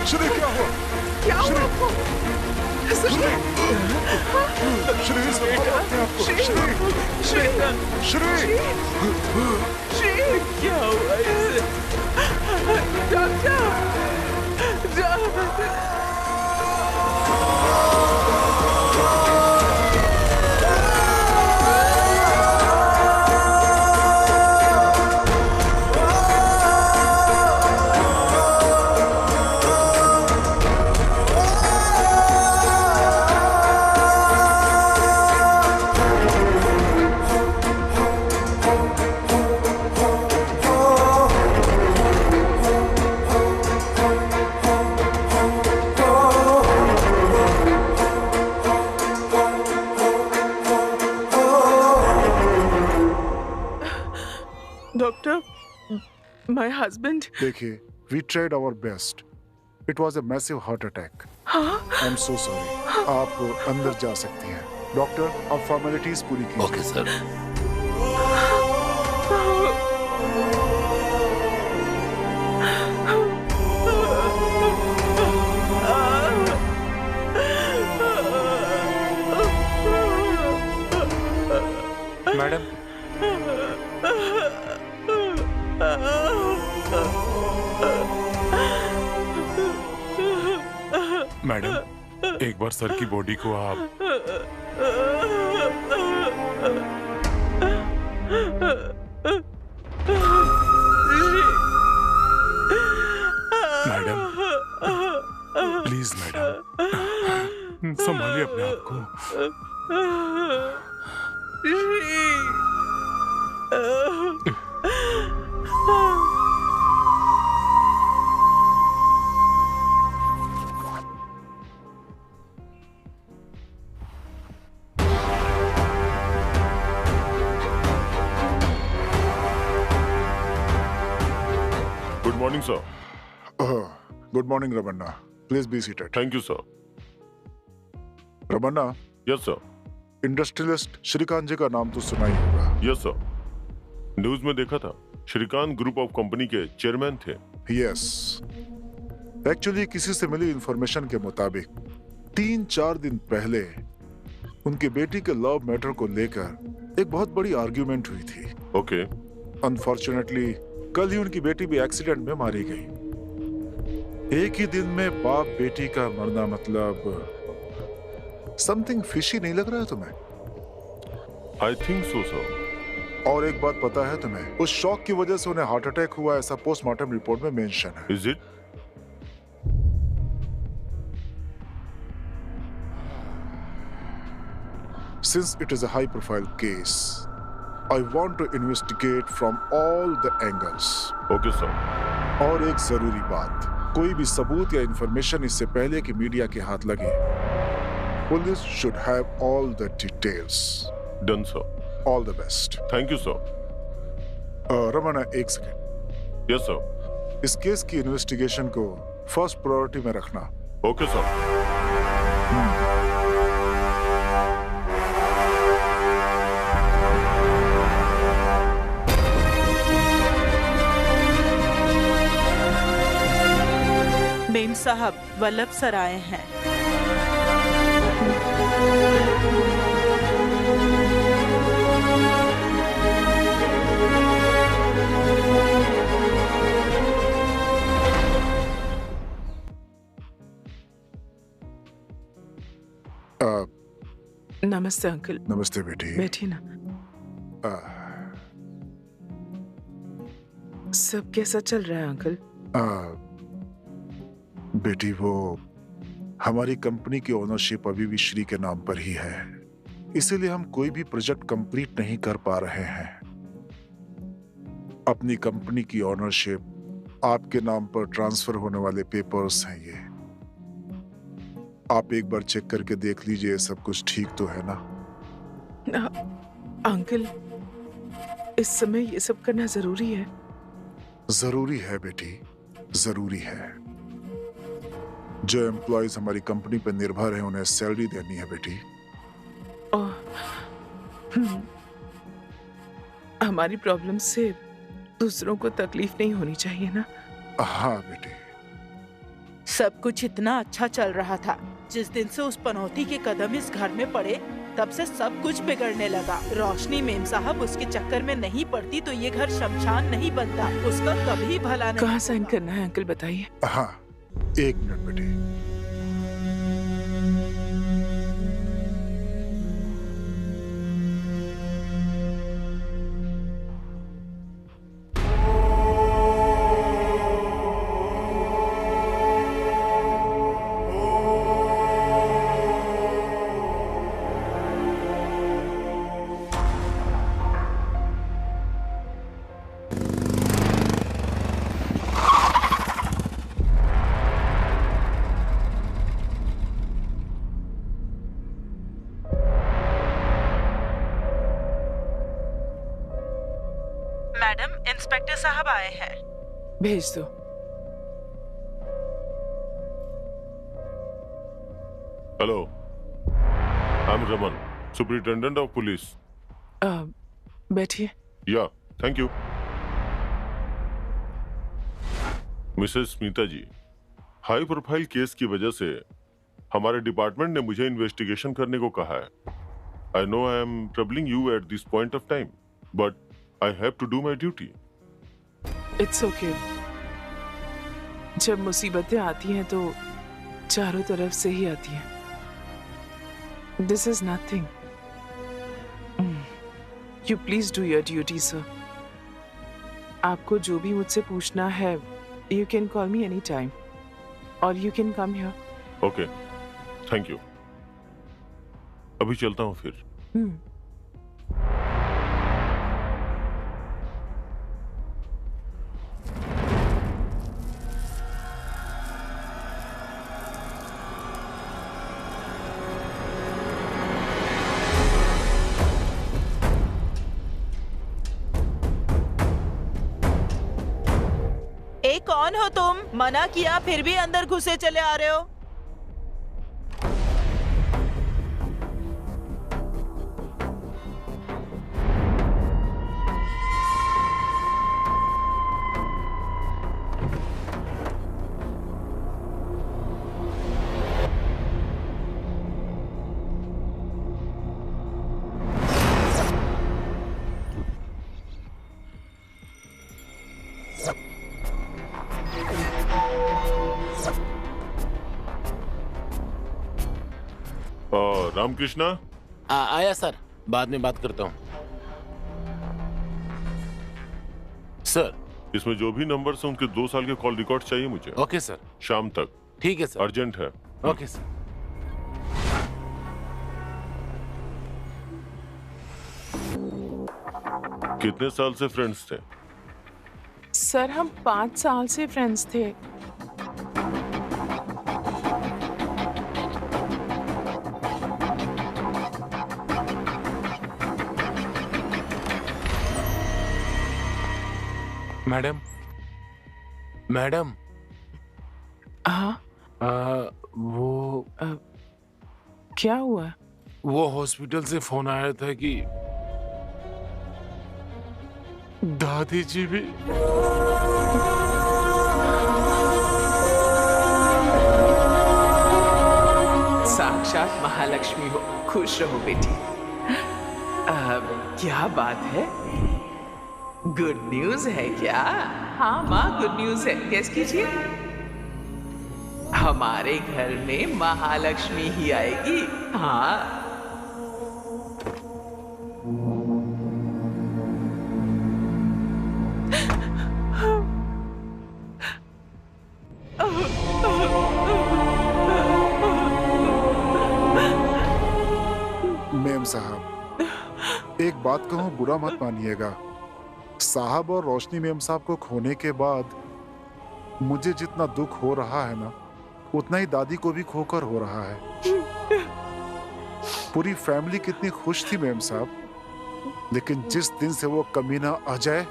S7: श्री क्या हुआ?
S1: क्या हुआ? श्री क्या हुआ इसे? Doctor, my husband.
S7: देखिए, we tried our best. It was a massive heart attack. I'm so sorry. आप अंदर जा सकती हैं। डॉक्टर, अब फॉर्मेलिटीज पूरी कीजिए।
S5: Okay sir.
S3: मैडम, मैडम,
S5: एक बार सर की बॉडी को आप मैडम, प्लीज मैडम, संभालिए अपने आप को।
S2: Good morning sir. Good morning Ramanna, please be seated.
S5: Thank you sir.
S2: Ramanna,
S5: yes sir.
S2: Industrialist Srikanth ji का नाम तो सुना ही होगा।
S5: यस सर, न्यूज में देखा था। श्रीकांत ग्रुप ऑफ कंपनी के चेयरमैन थे।
S2: यस, एक्चुअली किसी से मिली इंफॉर्मेशन के मुताबिक 3-4 दिन पहले उनकी बेटी के लव मैटर को लेकर एक बहुत बड़ी आर्ग्यूमेंट हुई थी।
S5: ओके।
S2: अनफॉर्चुनेटली कल ही उनकी बेटी भी एक्सीडेंट में मारी गई। एक ही दिन में बाप बेटी का मरना, मतलब समथिंग फिशी नहीं लग रहा है तुम्हें?
S5: I think so sir.
S2: और एक बात पता है तुम्हें, उस शॉक की वजह से उन्हें हार्ट अटैक हुआ, ऐसा पोस्टमार्टम रिपोर्ट में मेंशन है।
S5: Is it?
S2: Since it is a high profile case, I want to investigate from all the angles.
S5: Okay sir.
S2: और एक जरूरी बात, कोई भी सबूत या इंफॉर्मेशन इससे पहले कि मीडिया के हाथ लगे, police should have all the details.
S5: Done sir.
S2: All the best.
S5: Thank you sir.
S2: Ramana, एक सेकेंड।
S5: Yes sir.
S2: इस केस की इन्वेस्टिगेशन को फर्स्ट प्रायोरिटी में रखना।
S5: Okay sir.
S6: मेम साहब, वल्लभ सर आए हैं।
S1: नमस्ते अंकल।
S2: नमस्ते बेटी।
S1: बैठिए ना। सब कैसा चल रहा है अंकल?
S2: बेटी, वो हमारी कंपनी की ओनरशिप अभी भी श्री के नाम पर ही है, इसीलिए हम कोई भी प्रोजेक्ट कंप्लीट नहीं कर पा रहे हैं। अपनी कंपनी की ओनरशिप आपके नाम पर ट्रांसफर होने वाले पेपर्स हैं ये। आप एक बार चेक करके देख लीजिए सब कुछ ठीक तो है ना?
S1: अंकल, इस समय ये सब करना जरूरी है?
S2: जरूरी है बेटी, जरूरी है। जो एम्प्लॉयज हमारी कंपनी पर निर्भर हैं, उन्हें सैलरी देनी है बेटी।
S1: हमारी प्रॉब्लम से दूसरों को तकलीफ नहीं होनी चाहिए ना?
S2: हाँ बेटी।
S6: सब कुछ इतना अच्छा चल रहा था। जिस दिन से उस पनौती के कदम इस घर में पड़े, तब से सब कुछ बिगड़ने लगा। रोशनी मेम साहब उसके चक्कर में नहीं पड़ती तो ये घर शमशान नहीं बनता। उसका कभी भला नहीं।
S1: कहाँ साइन करना है अंकल, बताइए।
S2: हाँ, 1 मिनट बेटी।
S6: मैडम, इंस्पेक्टर साहब आए हैं।
S1: भेज दो।
S5: Hello, I am Raman, superintendent of police.
S1: बैठिए।
S5: Yeah, thank you. Mrs Smita ji, high profile case की वजह से हमारे डिपार्टमेंट ने मुझे इन्वेस्टिगेशन करने को कहा है। I know I am troubling you at this point of time, but I have to do my duty.
S1: It's okay. जब मुसीबतें आती हैं तो चारों तरफ से ही आती हैं। This is nothing. You please do your duty, sir. आपको जो भी मुझसे पूछना है, you can call me anytime, or you can come here.
S5: Okay, thank you. अभी चलता हूँ फिर।
S6: कौन हो तुम? मना किया फिर भी अंदर घुसे चले आ रहे हो।
S5: रामकृष्णा
S3: आया सर, बाद में बात करता हूँ। सर,
S5: इसमें जो भी नंबर्स हैं उनके 2 साल के कॉल रिकॉर्ड चाहिए मुझे।
S3: Okay sir.
S5: शाम तक।
S3: ठीक है सर।
S5: अर्जेंट है।
S3: Okay sir.
S5: कितने साल से फ्रेंड्स थे?
S1: सर, हम 5 साल से फ्रेंड्स थे।
S3: Madam, madam.
S1: हाँ, क्या हुआ?
S3: वो हॉस्पिटल से फोन आया था कि दादी जी भी।
S1: साक्षात महालक्ष्मी हो, खुश रहो बेटी। क्या बात है? गुड न्यूज है क्या? हाँ माँ, गुड न्यूज है। गेस कीजिए। हमारे घर में महालक्ष्मी ही आएगी। हाँ।
S7: मेम साहब, एक बात कहूँ, बुरा मत मानिएगा। साहब और रोशनी मेम साहब को खोने के बाद मुझे जितना दुख हो रहा है ना, उतना ही दादी को भी खोकर हो रहा है। पूरी फैमिली कितनी खुश थी मेम साहब, लेकिन जिस दिन से वो कमीना अजय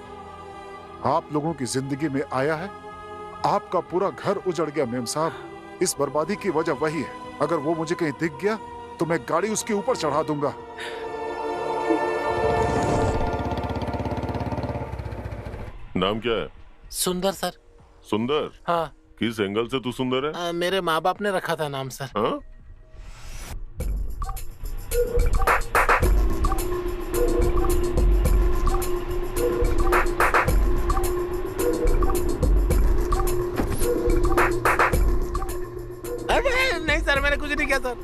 S7: आप लोगों की जिंदगी में आया है, आपका पूरा घर उजड़ गया मेम साहब। इस बर्बादी की वजह वही है। अगर वो मुझे कहीं दिख गया तो मैं गाड़ी उसके ऊपर चढ़ा दूंगा।
S5: नाम क्या है?
S3: सुंदर सर।
S5: सुंदर?
S3: हाँ।
S5: किस एंगल से तू सुंदर है?
S3: मेरे माँ बाप ने रखा था नाम सर।
S5: हाँ?
S3: अरे नहीं सर, मैंने कुछ नहीं किया सर।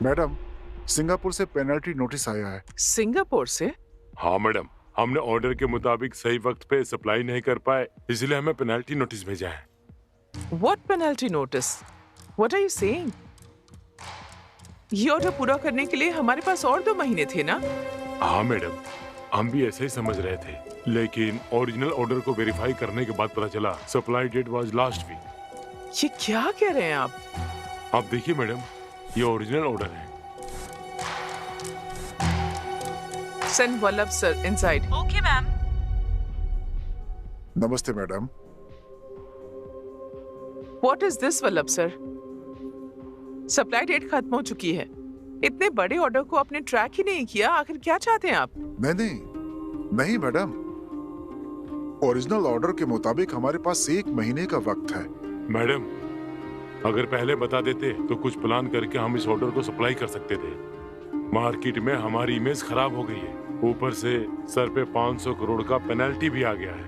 S7: मैडम, सिंगापुर से पेनल्टी नोटिस आया है।
S1: सिंगापुर से?
S8: हाँ मैडम, हमने ऑर्डर के मुताबिक सही वक्त पे सप्लाई नहीं कर पाए, इसलिए हमें पेनल्टी नोटिस भेजा है।
S1: What penalty notice? What are you saying? ये ऑर्डर पूरा करने के लिए हमारे पास और 2 महीने थे ना?
S8: हाँ मैडम, हम भी ऐसे ही समझ रहे थे, लेकिन ओरिजिनल ऑर्डर को वेरीफाई करने के बाद पता चला supply date was last week.
S1: ये क्या कह रहे हैं आप?
S8: आप देखिए मैडम, ये ओरिजिनल ऑर्डर है।
S1: Send Vallabh sir inside.
S6: Okay ma'am.
S7: नमस्ते madam.
S1: What is this Vallabh sir? Supply date खत्म हो चुकी है। इतने बड़े ऑर्डर को आपने ट्रैक ही नहीं किया। आखिर क्या चाहते हैं आप?
S7: नहीं मैडम, ओरिजिनल ऑर्डर के मुताबिक हमारे पास 1 महीने का वक्त है।
S8: मैडम, अगर पहले बता देते तो कुछ प्लान करके हम इस ऑर्डर को सप्लाई कर सकते थे। मार्केट में हमारी इमेज खराब हो गई है, ऊपर से सर पे 500 करोड़ का पेनल्टी भी आ गया है।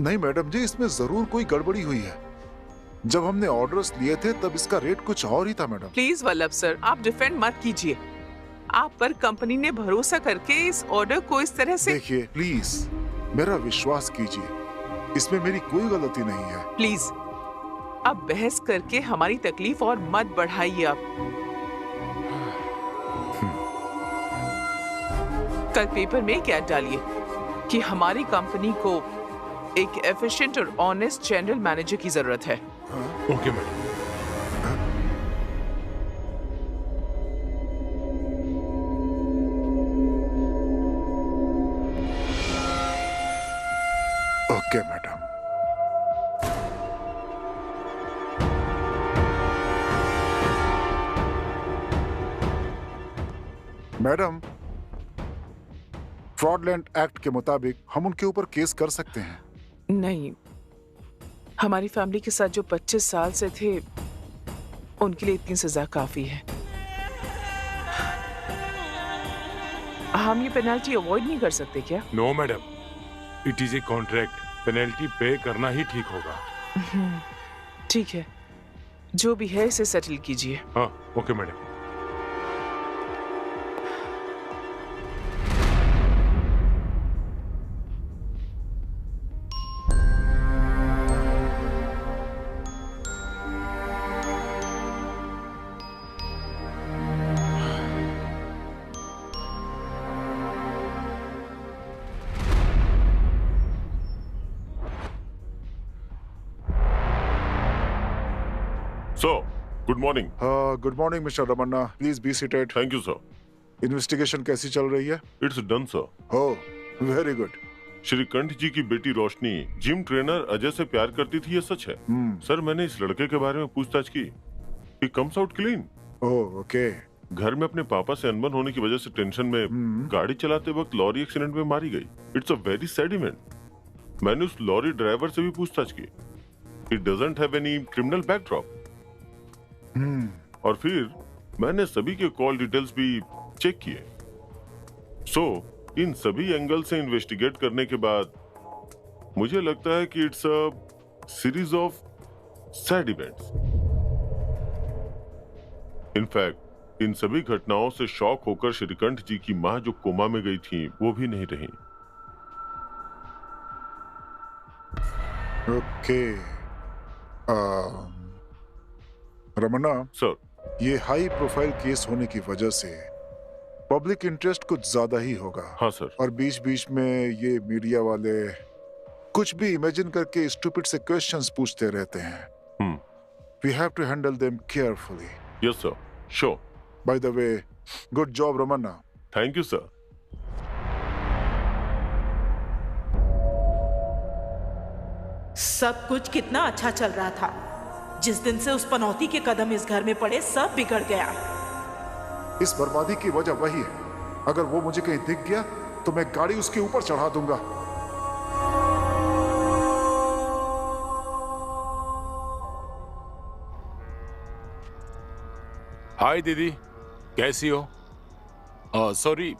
S7: नहीं मैडम जी, इसमें जरूर कोई गड़बड़ी हुई है। जब हमने ऑर्डर्स लिए थे तब इसका रेट कुछ और ही था मैडम।
S1: प्लीज वल्लभ सर, आप डिफेंड मत कीजिए। आप पर कंपनी ने भरोसा करके इस ऑर्डर को इस तरह से।
S7: देखिए प्लीज मेरा विश्वास कीजिए, इसमें मेरी कोई गलती नहीं है।
S1: प्लीज अब बहस करके हमारी तकलीफ और मत बढ़ाइए आप। कल पेपर में क्या डालिए कि हमारी कंपनी को एक एफिशिएंट और ऑनेस्ट जनरल मैनेजर की जरूरत है।
S8: Okay madam.
S7: Okay madam. Madam, फ्रॉडलैंड एक्ट के मुताबिक हम उनके ऊपर केस कर सकते हैं।
S1: नहीं, हमारी फैमिली के साथ जो 25 साल से थे उनके लिए इतनी सजा काफी है। हम ये पेनल्टी अवॉइड नहीं कर सकते क्या?
S8: No madam, it is a contract, penalty pay करना ही ठीक होगा।
S1: ठीक है, जो भी है इसे सेटल कीजिए।
S8: हाँ okay madam.
S5: So, good morning.
S7: Good morning mister Ramanna, please be seated.
S5: Thank you, sir.
S7: Investigation कैसी चल रही है?
S5: It's done, sir.
S7: Oh very good.
S5: Srikanth ji की बेटी रोशनी जिम ट्रेनर अजय से प्यार करती थी, ये सच है? सर, मैंने इस लड़के के बारे में पूछताछ की। He comes out clean.
S7: Oh okay.
S5: घर में अपने पापा से अनबन होने की वजह से टेंशन में गाड़ी चलाते वक्त लॉरी एक्सीडेंट में मारी गई। It's a very sad event. मैंने उस लॉरी ड्राइवर से भी पूछताछ की। He doesn't have any criminal backdrop. और फिर मैंने सभी के कॉल डिटेल्स भी चेक किए। सो इन सभी एंगल से इन्वेस्टिगेट करने के बाद मुझे लगता है कि it's a series of sad events. In fact इन सभी घटनाओं से शॉक होकर श्रीकंठ जी की मां जो कोमा में गई थी वो भी नहीं रही।
S7: ओके रमन्ना
S5: सर,
S7: ये हाई प्रोफाइल केस होने की वजह से पब्लिक इंटरेस्ट कुछ ज्यादा ही होगा।
S5: हाँ सर।
S7: और बीच बीच में ये मीडिया वाले कुछ भी इमेजिन करके स्टूपिड से क्वेश्चंस पूछते रहते हैं। We have to handle them carefully.
S5: Yes sir, sure.
S7: By the way, good job Ramanna.
S5: Thank you sir.
S6: सब कुछ कितना अच्छा चल रहा था। जिस दिन से उस पनौती के कदम इस घर में पड़े सब बिगड़ गया।
S7: इस बर्बादी की वजह वही है। अगर वो मुझे कहीं दिख गया तो मैं गाड़ी उसके ऊपर चढ़ा दूंगा।
S8: हाय दीदी, कैसी हो? सॉरी,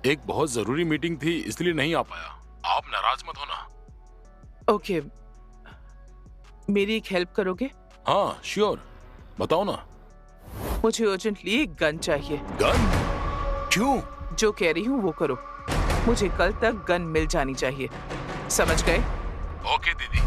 S8: एक बहुत जरूरी मीटिंग थी इसलिए नहीं आ पाया। आप नाराज मत होना।
S1: ओके, मेरी एक हेल्प करोगे?
S8: हाँ श्योर, बताओ ना।
S1: मुझे अर्जेंटली एक गन चाहिए।
S8: गन? क्यों?
S1: जो कह रही हूँ वो करो। मुझे कल तक गन मिल जानी चाहिए, समझ गए?
S8: ओके दीदी।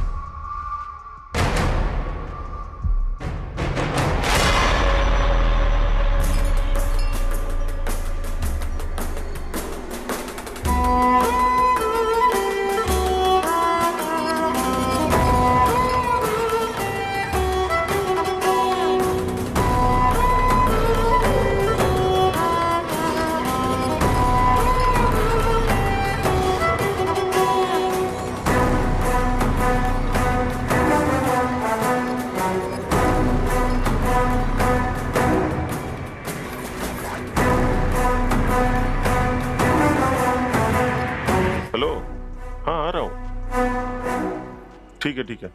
S5: ठीक है ठीक है।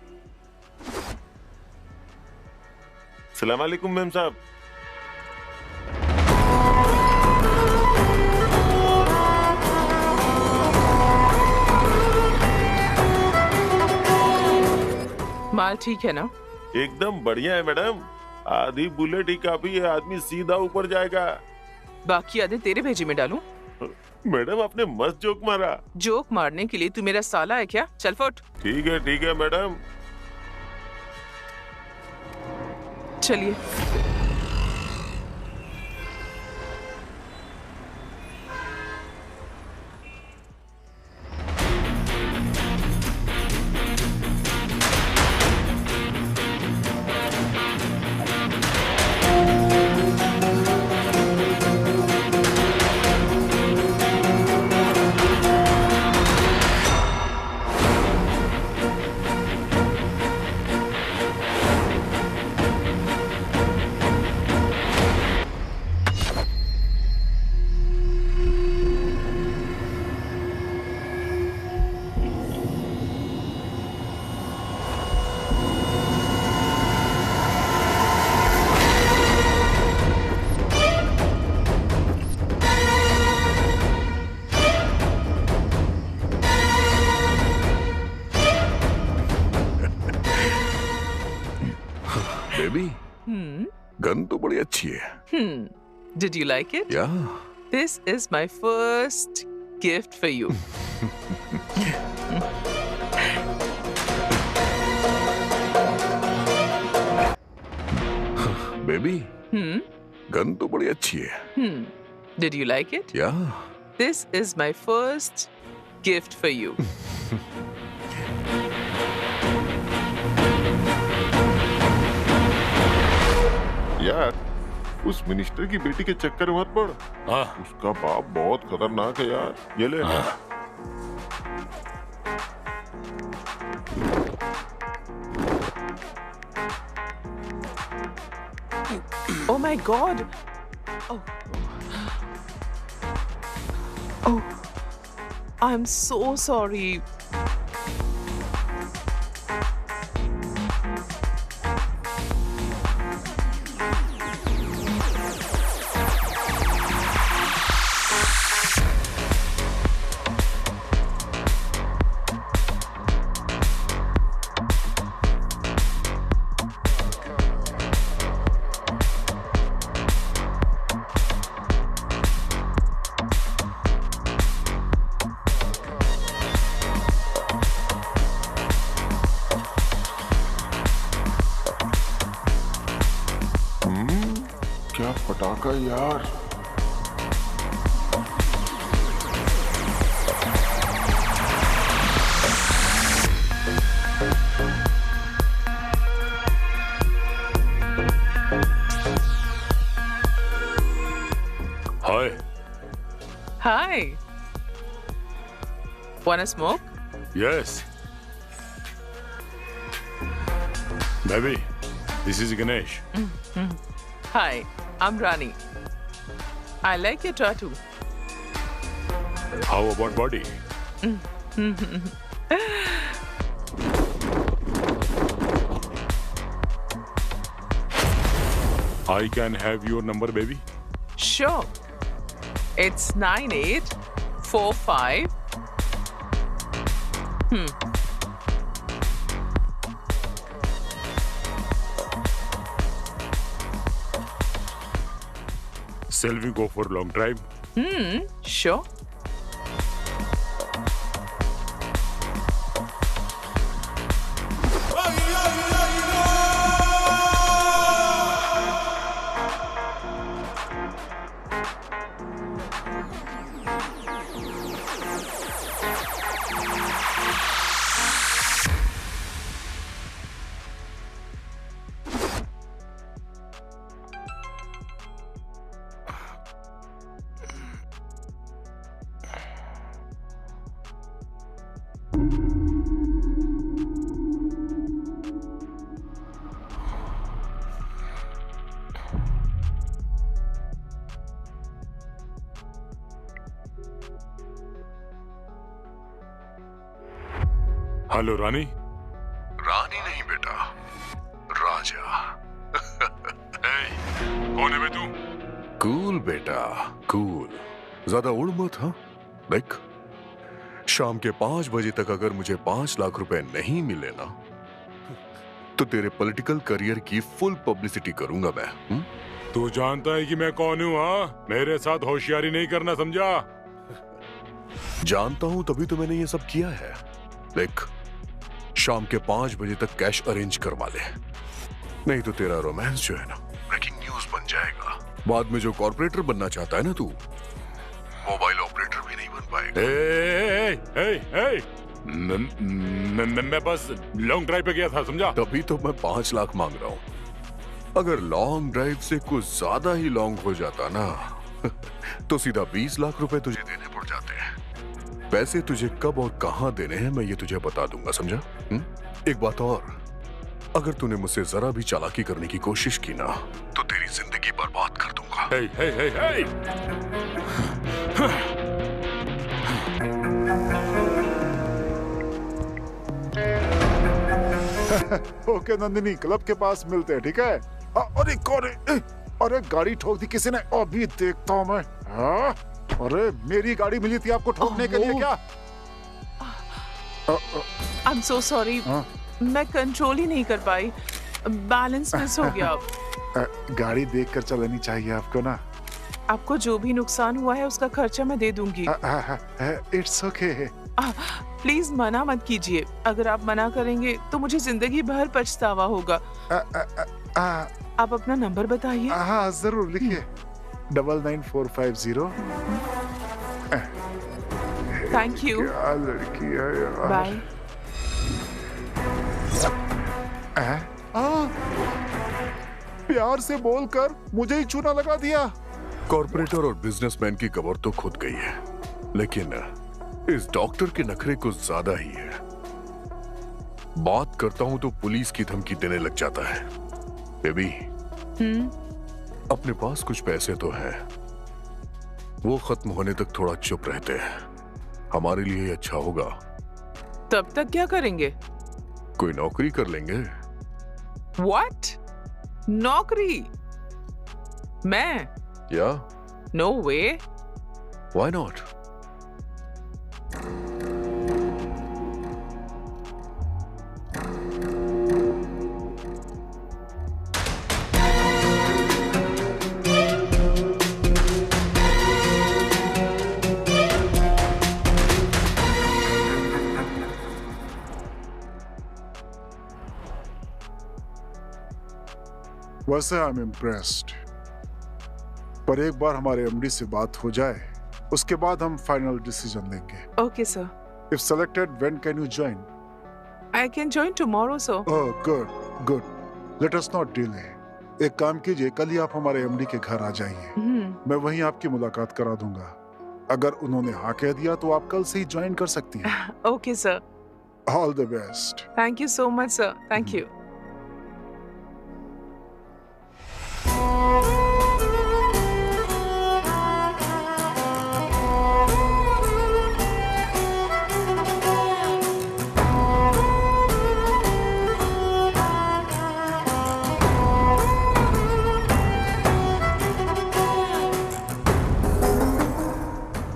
S5: सलाम वालेकुम मैम साहब।
S1: माल ठीक है ना?
S5: एकदम बढ़िया है मैडम। आधी बुलेट ही काफी है, आदमी सीधा ऊपर जाएगा।
S1: बाकी आधे तेरे भेजे में डालूं?
S5: मैडम आपने मस्त जोक मारा।
S1: जोक मारने के लिए तू मेरा साला है क्या? चल फुट।
S5: ठीक है मैडम।
S1: चलिए।
S2: बेबी, गन तो बड़ी अच्छी है।
S1: Did you like it?
S2: या
S1: This is my first gift for you.
S2: Baby, gun तो बड़ी अच्छी है।
S1: Did you like it?
S2: या
S1: This is my first gift for you.
S5: यार उस मिनिस्टर की बेटी के चक्कर में मत पड़। उसका बाप बहुत खतरनाक है यार। ये ले।
S1: Oh my God. Oh. Oh. I'm so sorry.
S5: क्या पटाखा यार।
S8: हाय।
S1: Hi. Wanna smoke?
S8: Yes. Baby, this is Ganesh.
S1: Hi, I'm Rani. I like your tattoo.
S8: How about body? I can have your number, baby.
S1: Sure. It's 9845.
S8: Shall we go for a long drive?
S1: Sure.
S8: Hello Rani.
S2: Rani नहीं बेटा, राजा।
S8: कौन है बे तू?
S2: Cool बेटा, cool. ज्यादा उड़ मत। हाँ देख, शाम के 5 बजे तक अगर मुझे 5 लाख रुपए नहीं मिले ना तो तेरे पॉलिटिकल करियर की फुल पब्लिसिटी करूंगा मैं।
S8: तू जानता है कि मैं कौन हूँ? हाँ, मेरे साथ होशियारी नहीं करना, समझा?
S2: जानता हूं, तभी तो मैंने ये सब किया है। देख, शाम के 5 बजे तक कैश अरेंज करवा ले, नहीं तो तेरा रोमांस जो है ना ब्रेकिंग न्यूज बन जाएगा। बाद में जो कॉर्पोरेटर बनना चाहता है ना तू, मोबाइल ऑपरेटर भी नहीं बन पाएगा।
S8: मैं बस लॉन्ग ड्राइव पे गया था, समझा?
S2: तभी तो मैं 5 लाख मांग रहा हूँ। अगर लॉन्ग ड्राइव से कुछ ज्यादा ही लॉन्ग हो जाता ना तो सीधा 20 लाख रुपए तुझे देने पड़ जाते हैं। पैसे तुझे कब और कहां देने हैं मैं ये तुझे बता दूंगा, समझा? एक बात और, अगर तूने मुझसे जरा भी चालाकी करने की कोशिश की ना तो तेरी जिंदगी बर्बाद कर दूंगा।
S7: ओके नंदिनी, क्लब के पास मिलते हैं, ठीक है? अरे कौन है? अरे गाड़ी ठोक दी किसी ने, अभी देखता हूँ मैं। हाँ? अरे मेरी गाड़ी मिली थी आपको ठोकने के लिए क्या?
S1: आई एम सो सॉरी, मैं कंट्रोल ही नहीं कर पाई, बैलेंस मिस हो गया।
S7: गाड़ी देखकर चलानी चाहिए आपको ना।
S1: आपको जो भी नुकसान हुआ है उसका खर्चा मैं दे दूंगी।
S7: It's okay.
S1: प्लीज मना मत कीजिए, अगर आप मना करेंगे तो मुझे जिंदगी भर पछतावा होगा। आप अपना नंबर बताइए।
S7: हाँ जरूर, लिखिए 99450।
S1: Thank you.
S7: क्या लड़की है यार।
S1: बाय।
S7: प्यार से बोलकर मुझे ही चूना लगा दिया।
S2: कॉर्पोरेटर और बिजनेसमैन की कबर तो खुद गई है, लेकिन इस डॉक्टर के नखरे कुछ ज्यादा ही है। बात करता हूं तो पुलिस की धमकी देने लग जाता है। बेबी, अपने पास कुछ पैसे तो हैं, वो खत्म होने तक थोड़ा चुप रहते हैं, हमारे लिए ही अच्छा होगा।
S1: तब तक क्या करेंगे?
S2: कोई नौकरी कर लेंगे।
S1: What? नौकरी? मैं?
S2: या?
S1: No way.
S2: Why not?
S7: वैसे आई एम इम्प्रेस्ड, पर एक बार हमारे एमडी से बात हो जाए उसके बाद हम फाइनल डिसीजन लेंगे।
S1: Okay, sir.
S7: If selected, when can you join?
S1: I can join tomorrow, sir.
S7: Oh, good, good. Let us not delay. एक काम कीजिए, कल ही आप हमारे एमडी के घर आ जाइए। मैं वहीं आपकी मुलाकात करा दूंगा। अगर उन्होंने हाँ कह दिया तो आप कल से ही ज्वाइन कर सकती हैं।
S1: Okay, sir.
S7: All the best.
S1: Thank you so much, sir. Thank you.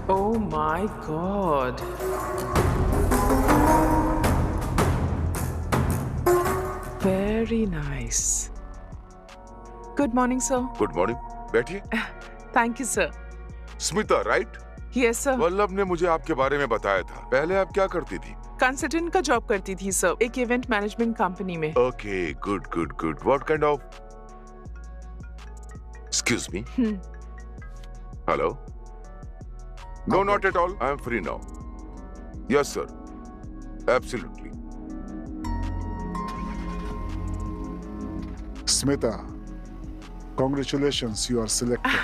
S1: Oh my God. Very nice. Good morning, sir.
S4: Good morning, बैठिए।
S1: Thank you, sir.
S4: Smita, right?
S1: Yes, sir.
S4: Vallabh ने मुझे आपके बारे में बताया था। पहले आप क्या करती थी?
S1: कंसल्टेंट का जॉब करती थी सर, एक इवेंट मैनेजमेंट कंपनी में।
S4: Okay, good good good. What kind of? Excuse me. Hello? No, not at all. I am free now. Yes sir, absolutely.
S7: Smita, congratulations, you are selected.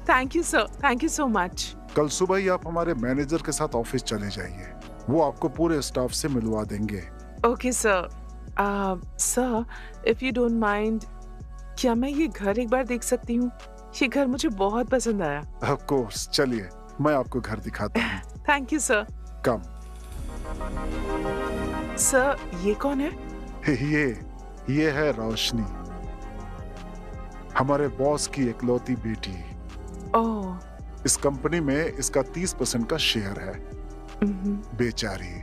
S1: Thank you sir, thank you so much.
S7: कल सुबह ही आप हमारे manager के साथ office चले जाइए, वो आपको पूरे स्टाफ से मिलवा देंगे।
S1: Okay sir. Sir, if you don't mind, क्या मैं ये घर एक बार देख सकती हूँ? ये घर मुझे बहुत पसंद आया।
S7: ऑफ कोर्स, चलिए मैं आपको घर दिखाता हूँ।
S1: Thank you sir.
S7: Come.
S1: Sir, ये कौन है?
S7: ये है रोशनी, हमारे बॉस की इकलौती बेटी।
S1: ओह।
S7: इस कंपनी में इसका 30% का शेयर है। बेचारी,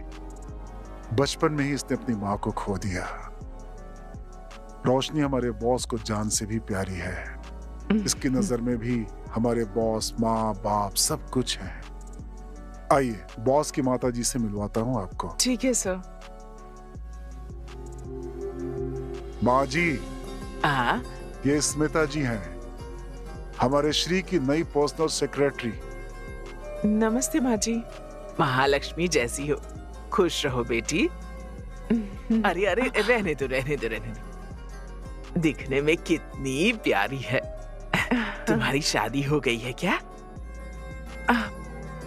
S7: बचपन में ही इसने अपनी माँ को खो दिया। रोशनी हमारे बॉस को जान से भी प्यारी है। इसकी नजर में भी हमारे बॉस, माँ बाप सब कुछ है। आइए बॉस की माता जी से मिलवाता हूँ आपको।
S1: ठीक है सर।
S7: माँ जी,
S1: हाँ,
S7: ये स्मिता जी हैं, हमारे श्री की नई पर्सनल सेक्रेटरी।
S1: नमस्ते माँ जी। महालक्ष्मी जैसी हो, खुश रहो बेटी। अरे अरे, रहने दो रहने दो रहने दो। दिखने में कितनी प्यारी है। तुम्हारी शादी हो गई है क्या?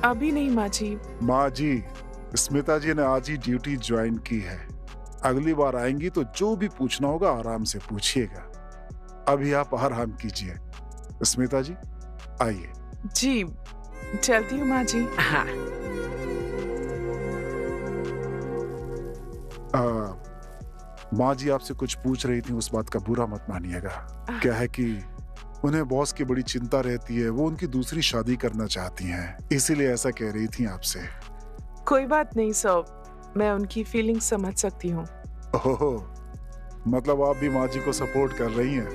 S1: अभी नहीं माँ जी।
S7: माँ जी, स्मिता जी ने आज ही ड्यूटी ज्वाइन की है। अगली बार आएंगी तो जो भी पूछना होगा आराम से पूछिएगा। अभी आप आराम कीजिए। स्मिता जी आइए।
S1: जी, चलती हूँ माँ जी। हाँ।
S7: माँ जी आपसे कुछ पूछ रही थी, उस बात का बुरा मत मानिएगा। क्या है कि उन्हें बॉस की बड़ी चिंता रहती है, वो उनकी दूसरी शादी करना चाहती हैं, इसीलिए ऐसा कह रही थी आपसे।
S1: कोई बात नहीं सर, मैं उनकी फीलिंग समझ सकती हूँ।
S7: ओहो, मतलब आप भी माँ जी को सपोर्ट कर रही हैं?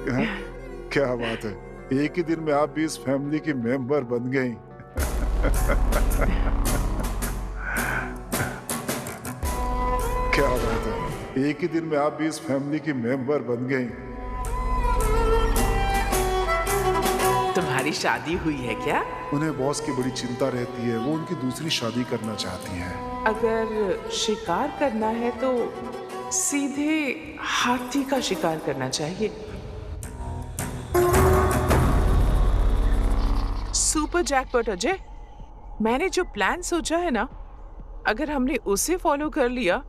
S7: क्या बात है, एक ही दिन में आप भी इस फैमिली की मेंबर बन गई। क्या बात है, एक ही दिन में आप भी इस फैमिली की मेंबर बन गई।
S1: तुम्हारी शादी हुई है क्या?
S7: उन्हें बॉस की बड़ी चिंता रहती है, वो उनकी दूसरी शादी करना चाहती हैं।
S1: अगर शिकार करना है तो सीधे हाथी का शिकार करना चाहिए। सुपर जैकपॉट अजय, मैंने जो प्लान सोचा है ना, अगर हमने उसे फॉलो कर लिया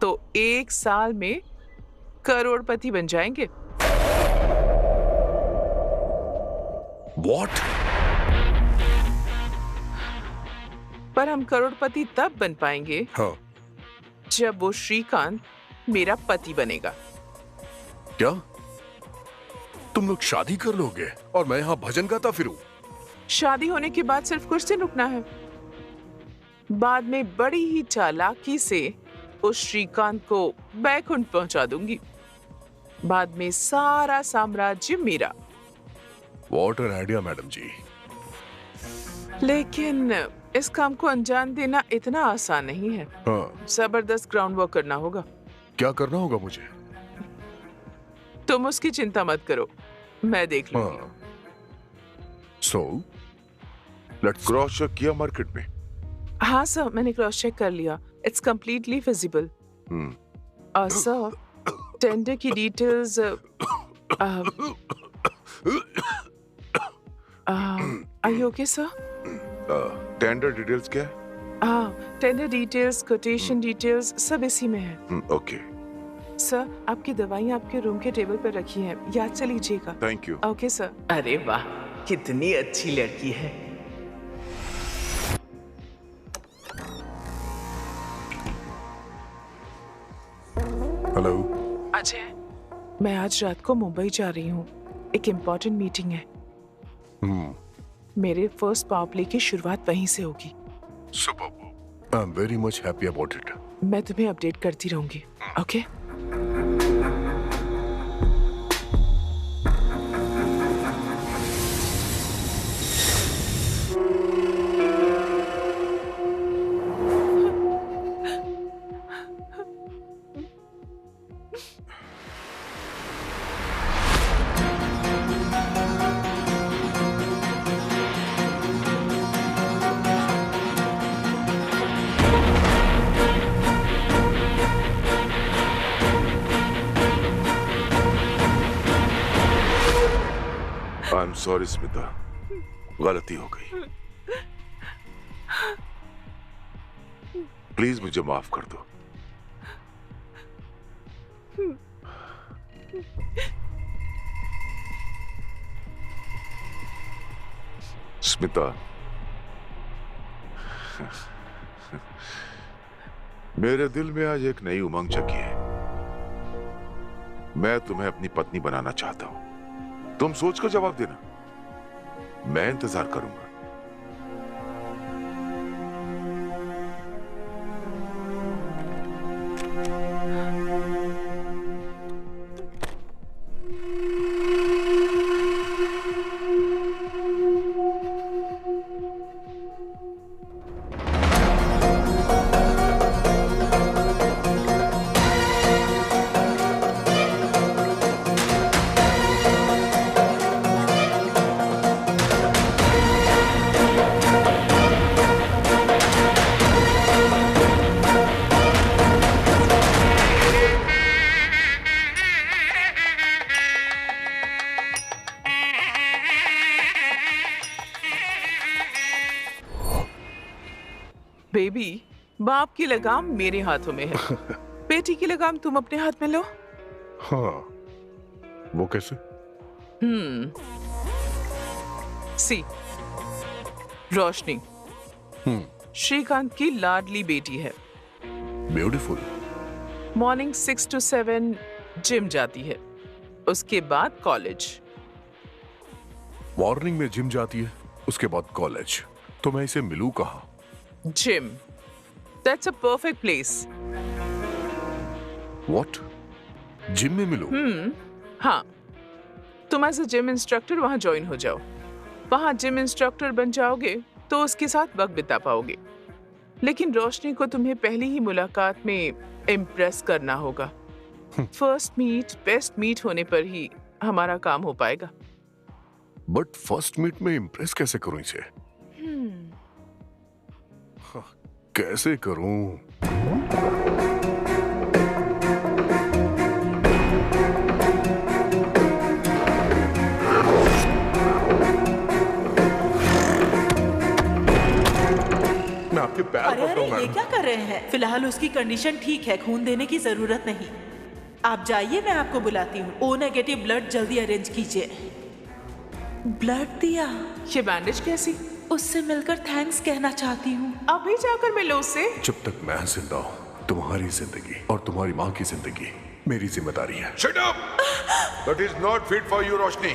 S1: तो 1 साल में करोड़पति बन जाएंगे।
S2: What?
S1: पर हम करोड़पति तब बन पाएंगे
S2: हाँ।
S1: जब वो श्रीकांत मेरा पति बनेगा।
S2: क्या तुम लोग शादी कर लोगे और मैं यहाँ भजन गाता फिरूं?
S1: शादी होने के बाद सिर्फ कुछ दिन रुकना है। बाद में बड़ी ही चालाकी से उस श्रीकांत को बैकुंठ पहुंचा दूंगी। बाद में सारा साम्राज्य मेरा।
S2: What an idea, मैडम जी।
S1: लेकिन इस काम को अंजाम देना इतना आसान नहीं है।
S2: हाँ।
S1: जबरदस्त ग्राउंड वर्क करना होगा।
S2: क्या करना होगा मुझे?
S1: तुम उसकी चिंता मत करो, मैं देख लूंगी।
S2: हाँ। So, let's
S4: क्रॉस चेक किया मार्केट में?
S1: हाँ सर, मैंने क्रॉस चेक कर लिया। It's completely feasible. और सर, टेंडर की details are you okay sir?
S4: Tender details क्या है?
S1: हाँ, टेंडर डिटेल्स, कोटेशन डिटेल्स सब इसी में है।
S4: ओके।
S1: सर, आपकी दवाइयाँ आपके रूम के टेबल पर रखी हैं, याद से लीजिएगा।
S4: Thank you.
S1: Okay sir. अरे वाह, कितनी अच्छी लड़की है।
S2: हेलो
S1: अजय, मैं आज रात को मुंबई जा रही हूँ। एक इम्पोर्टेंट मीटिंग है। मेरे फर्स्ट पावर प्ले की शुरुआत वहीं से होगी।
S2: Super. I am very much happy about it.
S1: मैं तुम्हें अपडेट करती रहूंगी। Okay?
S4: I am sorry Smita, गलती हो गई। प्लीज मुझे माफ कर दो। स्मिता, मेरे दिल में आज एक नई उमंग जगी है। मैं तुम्हें अपनी पत्नी बनाना चाहता हूं। तुम सोचकर जवाब देना, मैं इंतजार करूंगा।
S1: बेबी, बाप की लगाम मेरे हाथों में है। बेटी की लगाम तुम अपने हाथ में लो।
S2: हाँ, वो कैसे?
S1: सी, रोशनी श्रीकांत की लाडली बेटी है।
S2: ब्यूटीफुल।
S1: मॉर्निंग 6 to 7 जिम जाती है, उसके बाद कॉलेज।
S2: मॉर्निंग में जिम जाती है, उसके बाद कॉलेज। तो मैं इसे मिलूं कहाँ?
S1: Gym, that's a perfect place.
S2: What? Gym में मिलूं?
S1: हाँ, तुम एज अ जिम इंस्ट्रक्टर वहां ज्वाइन हो जाओ। वहां जिम इंस्ट्रक्टर बन जाओगे तो उसके साथ वक्त बिता पाओगे। लेकिन रोशनी को तुम्हें पहली ही मुलाकात में इम्प्रेस करना होगा। फर्स्ट मीट बेस्ट मीट होने पर ही हमारा काम हो पाएगा।
S2: बट फर्स्ट मीट में इम्प्रेस कैसे करूं इसे? कैसे करूं? मैं आपके पैर
S6: अरे अरे,
S2: पकड़ूंगा।
S6: ये क्या कर रहे हैं? फिलहाल उसकी कंडीशन ठीक है, खून देने की जरूरत नहीं। आप जाइए, मैं आपको बुलाती हूँ। ओ नेगेटिव ब्लड जल्दी अरेंज कीजिए। ब्लड दिया?
S1: ये बैंडेज कैसी?
S6: उससे मिलकर थैंक्स कहना चाहती हूँ।
S1: अभी जाकर मिलो उससे।
S2: जब तक मैं जिंदा हूं, तुम्हारी जिंदगी और तुम्हारी माँ की जिंदगी मेरी जिम्मेदारी है।
S4: Shut up! That is not fit for you, रोशनी।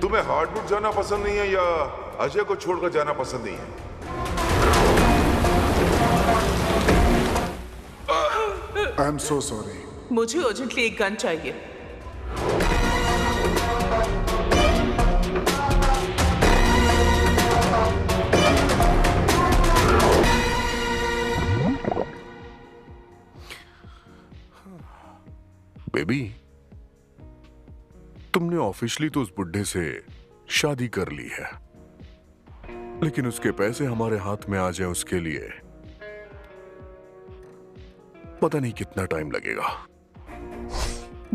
S4: तुम्हें हार्डवुड जाना पसंद नहीं है या अजय को छोड़कर जाना पसंद नहीं है?
S7: आई एम सो सॉरी।
S1: मुझे अर्जेंटली एक गन चाहिए।
S2: बेबी, तुमने ऑफिशियली तो उस बुड्ढे से शादी कर ली है, लेकिन उसके पैसे हमारे हाथ में आ जाए उसके लिए पता नहीं कितना टाइम लगेगा।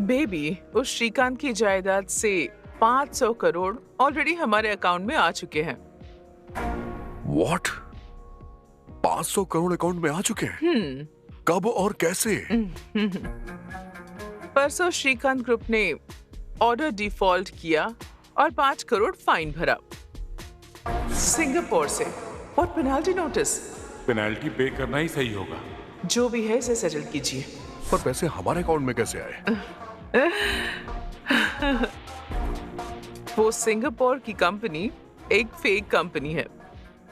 S1: बेबी, उस श्रीकांत की जायदाद से 500 करोड़ ऑलरेडी हमारे अकाउंट में आ चुके हैं।
S2: व्हाट? 500 करोड़ अकाउंट में आ चुके हैं? कब और कैसे?
S1: परसों श्रीकांत ग्रुप ने ऑर्डर डिफॉल्ट किया और 5 करोड़ फाइन भरा सिंगापुर से। What penalty notice?
S8: Penalty pay करना ही सही होगा।
S1: जो भी है इसे सेटल कीजिए।
S2: पर पैसे हमारे अकाउंट में कैसे आए?
S1: वो सिंगापुर की कंपनी एक फेक कंपनी है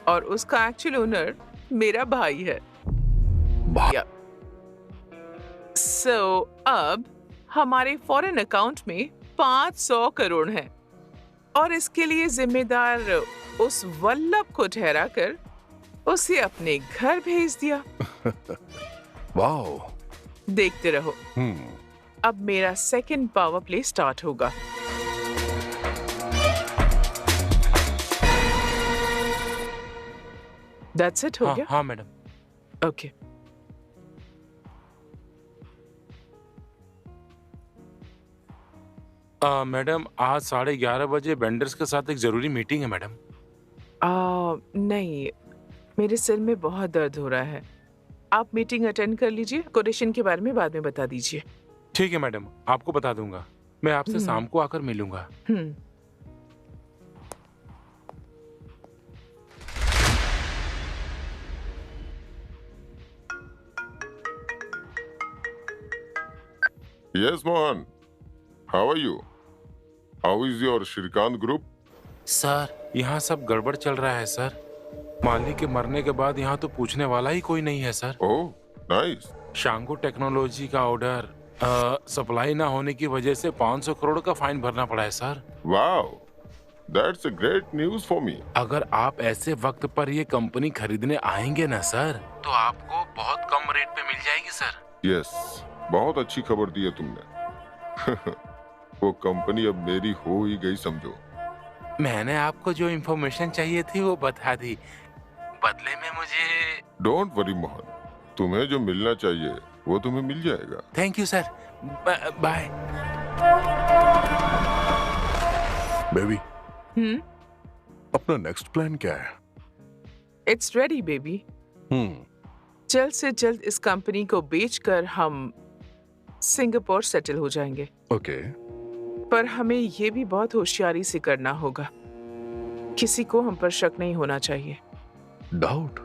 S1: और उसका एक्चुअल ओनर मेरा भाई है। सो अब हमारे फॉरेन अकाउंट में 500 करोड़ हैं और इसके लिए जिम्मेदार उस वल्लभ को ठहराकर उसे अपने घर भेज दिया।
S2: वाओ।
S1: देखते रहो, अब मेरा सेकंड पावर प्ले स्टार्ट होगा। दैट्स इट, हो गया?
S3: हाँ मैडम।
S1: ओके।
S8: मैडम, आज 11:30 बजे वेंडर्स के साथ एक जरूरी मीटिंग है मैडम।
S1: नहीं, मेरे सिर में बहुत दर्द हो रहा है। आप मीटिंग अटेंड कर लीजिए, कोटेशन के बारे में बाद में बता दीजिए।
S8: ठीक है मैडम, आपको बता दूंगा। मैं आपसे शाम को आकर मिलूंगा।
S5: Yes, Mohan. How are you? How is your Shrikant group?
S8: Sir, यहाँ सब गड़बड़ चल रहा है सर। मालिक के मरने के बाद यहाँ तो पूछने वाला ही कोई नहीं है सर।
S5: Oh, nice.
S8: शांगो टेक्नोलॉजी का ऑर्डर सप्लाई ना होने की वजह से 500 करोड़ का फाइन भरना पड़ा है sir.
S5: Wow. That's a great news for me.
S8: अगर आप ऐसे वक्त पर ये कंपनी खरीदने आएंगे ना सर, तो आपको बहुत कम रेट पे मिल जाएगी सर।
S5: Yes. बहुत अच्छी खबर दी है तुमने। वो कंपनी अब मेरी हो ही गई समझो।
S8: मैंने आपको जो इन्फॉर्मेशन चाहिए थी वो बता दी। बदले में मुझे
S5: डोंट वरी मोहन, तुम्हें जो मिलना चाहिए वो तुम्हें मिल जाएगा।
S8: Thank you sir. Bye.
S2: Baby, अपना नेक्स्ट प्लान क्या है?
S1: It's ready baby. जल्द से जल्द इस कंपनी को बेचकर हम सिंगापुर सेटल हो जाएंगे।
S2: ओके।
S1: पर हमें ये भी बहुत होशियारी से करना होगा। किसी को हम पर शक नहीं होना चाहिए।
S2: डाउट?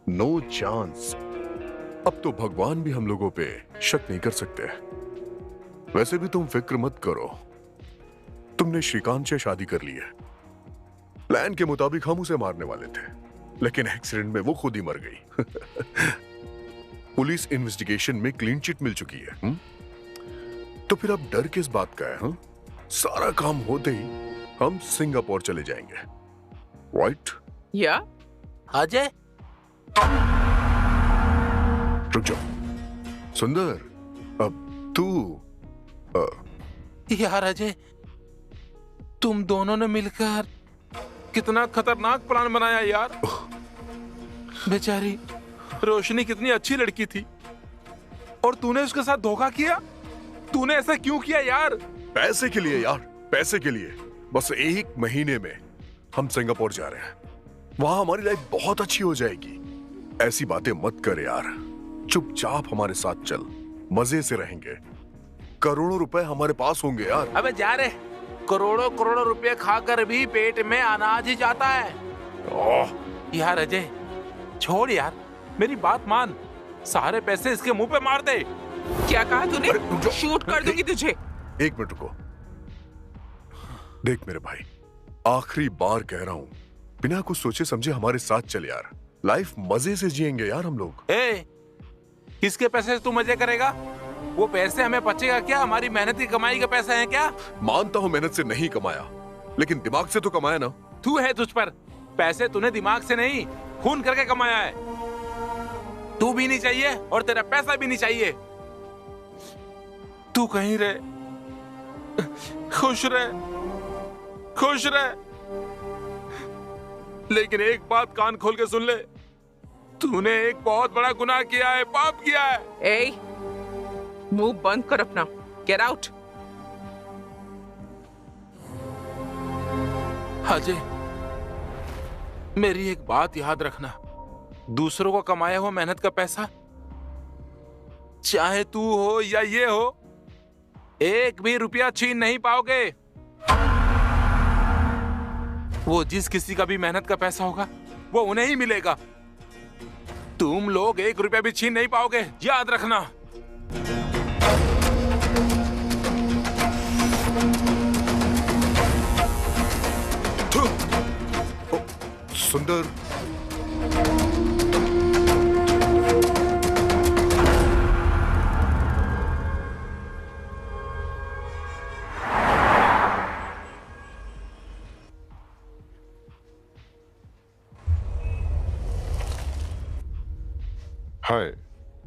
S2: No chance. अब तो भगवान भी हम लोगों पे शक नहीं कर सकते। वैसे भी तुम फिक्र मत करो, तुमने श्रीकांत से शादी कर ली है। प्लान के मुताबिक हम उसे मारने वाले थे, लेकिन एक्सीडेंट में वो खुद ही मर गई। पुलिस इन्वेस्टिगेशन में क्लीन चिट मिल चुकी है। तो फिर अब डर किस बात का है? सारा काम होते ही हम सिंगापुर चले जाएंगे, राइट?
S1: या
S3: अजय,
S2: रुक जाओ। सुंदर, अब तू
S3: यार अजय, तुम दोनों ने मिलकर कितना खतरनाक प्लान बनाया यार। बेचारी रोशनी कितनी अच्छी लड़की थी और तूने उसके साथ धोखा किया। तूने ऐसा क्यों किया यार?
S2: पैसे के लिए यार, पैसे के लिए। बस 1 महीने में हम सिंगापुर जा रहे हैं। वहां हमारी लाइफ बहुत अच्छी हो जाएगी। ऐसी बातें मत कर यार, चुपचाप हमारे साथ चल, मजे से रहेंगे। करोड़ों रुपए हमारे पास होंगे यार।
S3: अबे जा रे, करोड़ों करोड़ों रुपए खाकर भी पेट में अनाज ही जाता है। यार अजय छोड़ यार, मेरी बात मान, सारे पैसे इसके मुंह पे मार दे।
S1: क्या कहा तूने? शूट कर दूंगी तुझे।
S2: 1 मिनट रुको। देख मेरे भाई, आखिरी बार कह रहा हूं, बिना कुछ सोचे समझे हमारे साथ चल यार। लाइफ मजे से जिएंगे यार हम लोग।
S3: किसके पैसे से तू मजे करेगा? वो पैसे हमें बचेगा क्या? हमारी मेहनत की कमाई के पैसे हैं क्या?
S2: मानता हूं मेहनत से नहीं कमाया, लेकिन दिमाग से तो कमाया ना।
S3: तू है तुझ पर, पैसे तूने दिमाग से नहीं खून करके कमाया है। तू भी नहीं चाहिए और तेरा पैसा भी नहीं चाहिए। तू कहीं रहे, खुश रहे, खुश रहे। लेकिन एक बात कान खोल के सुन ले, तूने एक बहुत बड़ा गुनाह किया है, पाप किया है।
S1: ए, मुंह बंद कर अपना। Get out.
S3: अजय, मेरी एक बात याद रखना, दूसरों को कमाया हुआ मेहनत का पैसा, चाहे तू हो या ये हो, 1 भी रुपया छीन नहीं पाओगे। वो जिस किसी का भी मेहनत का पैसा होगा वो उन्हें ही मिलेगा। तुम लोग 1 रुपया भी छीन नहीं पाओगे, याद रखना।
S2: सुंदर,
S5: हाय,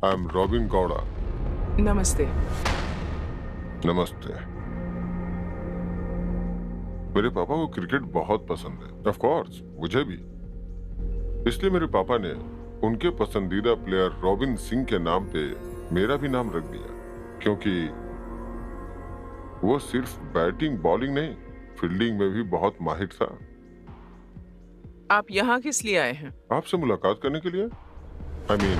S5: आई एम रॉबिन गौड़ा।
S1: नमस्ते।
S5: नमस्ते। मेरे पापा को क्रिकेट बहुत पसंद है, ऑफ कोर्स मुझे भी। इसलिए मेरे पापा ने उनके पसंदीदा प्लेयर रॉबिन सिंह के नाम पे मेरा भी नाम रख दिया, क्योंकि वो सिर्फ बैटिंग बॉलिंग नहीं, फील्डिंग में भी बहुत माहिर था।
S1: आप यहाँ किस लिए आए हैं?
S5: आपसे मुलाकात करने के लिए। आई मीन,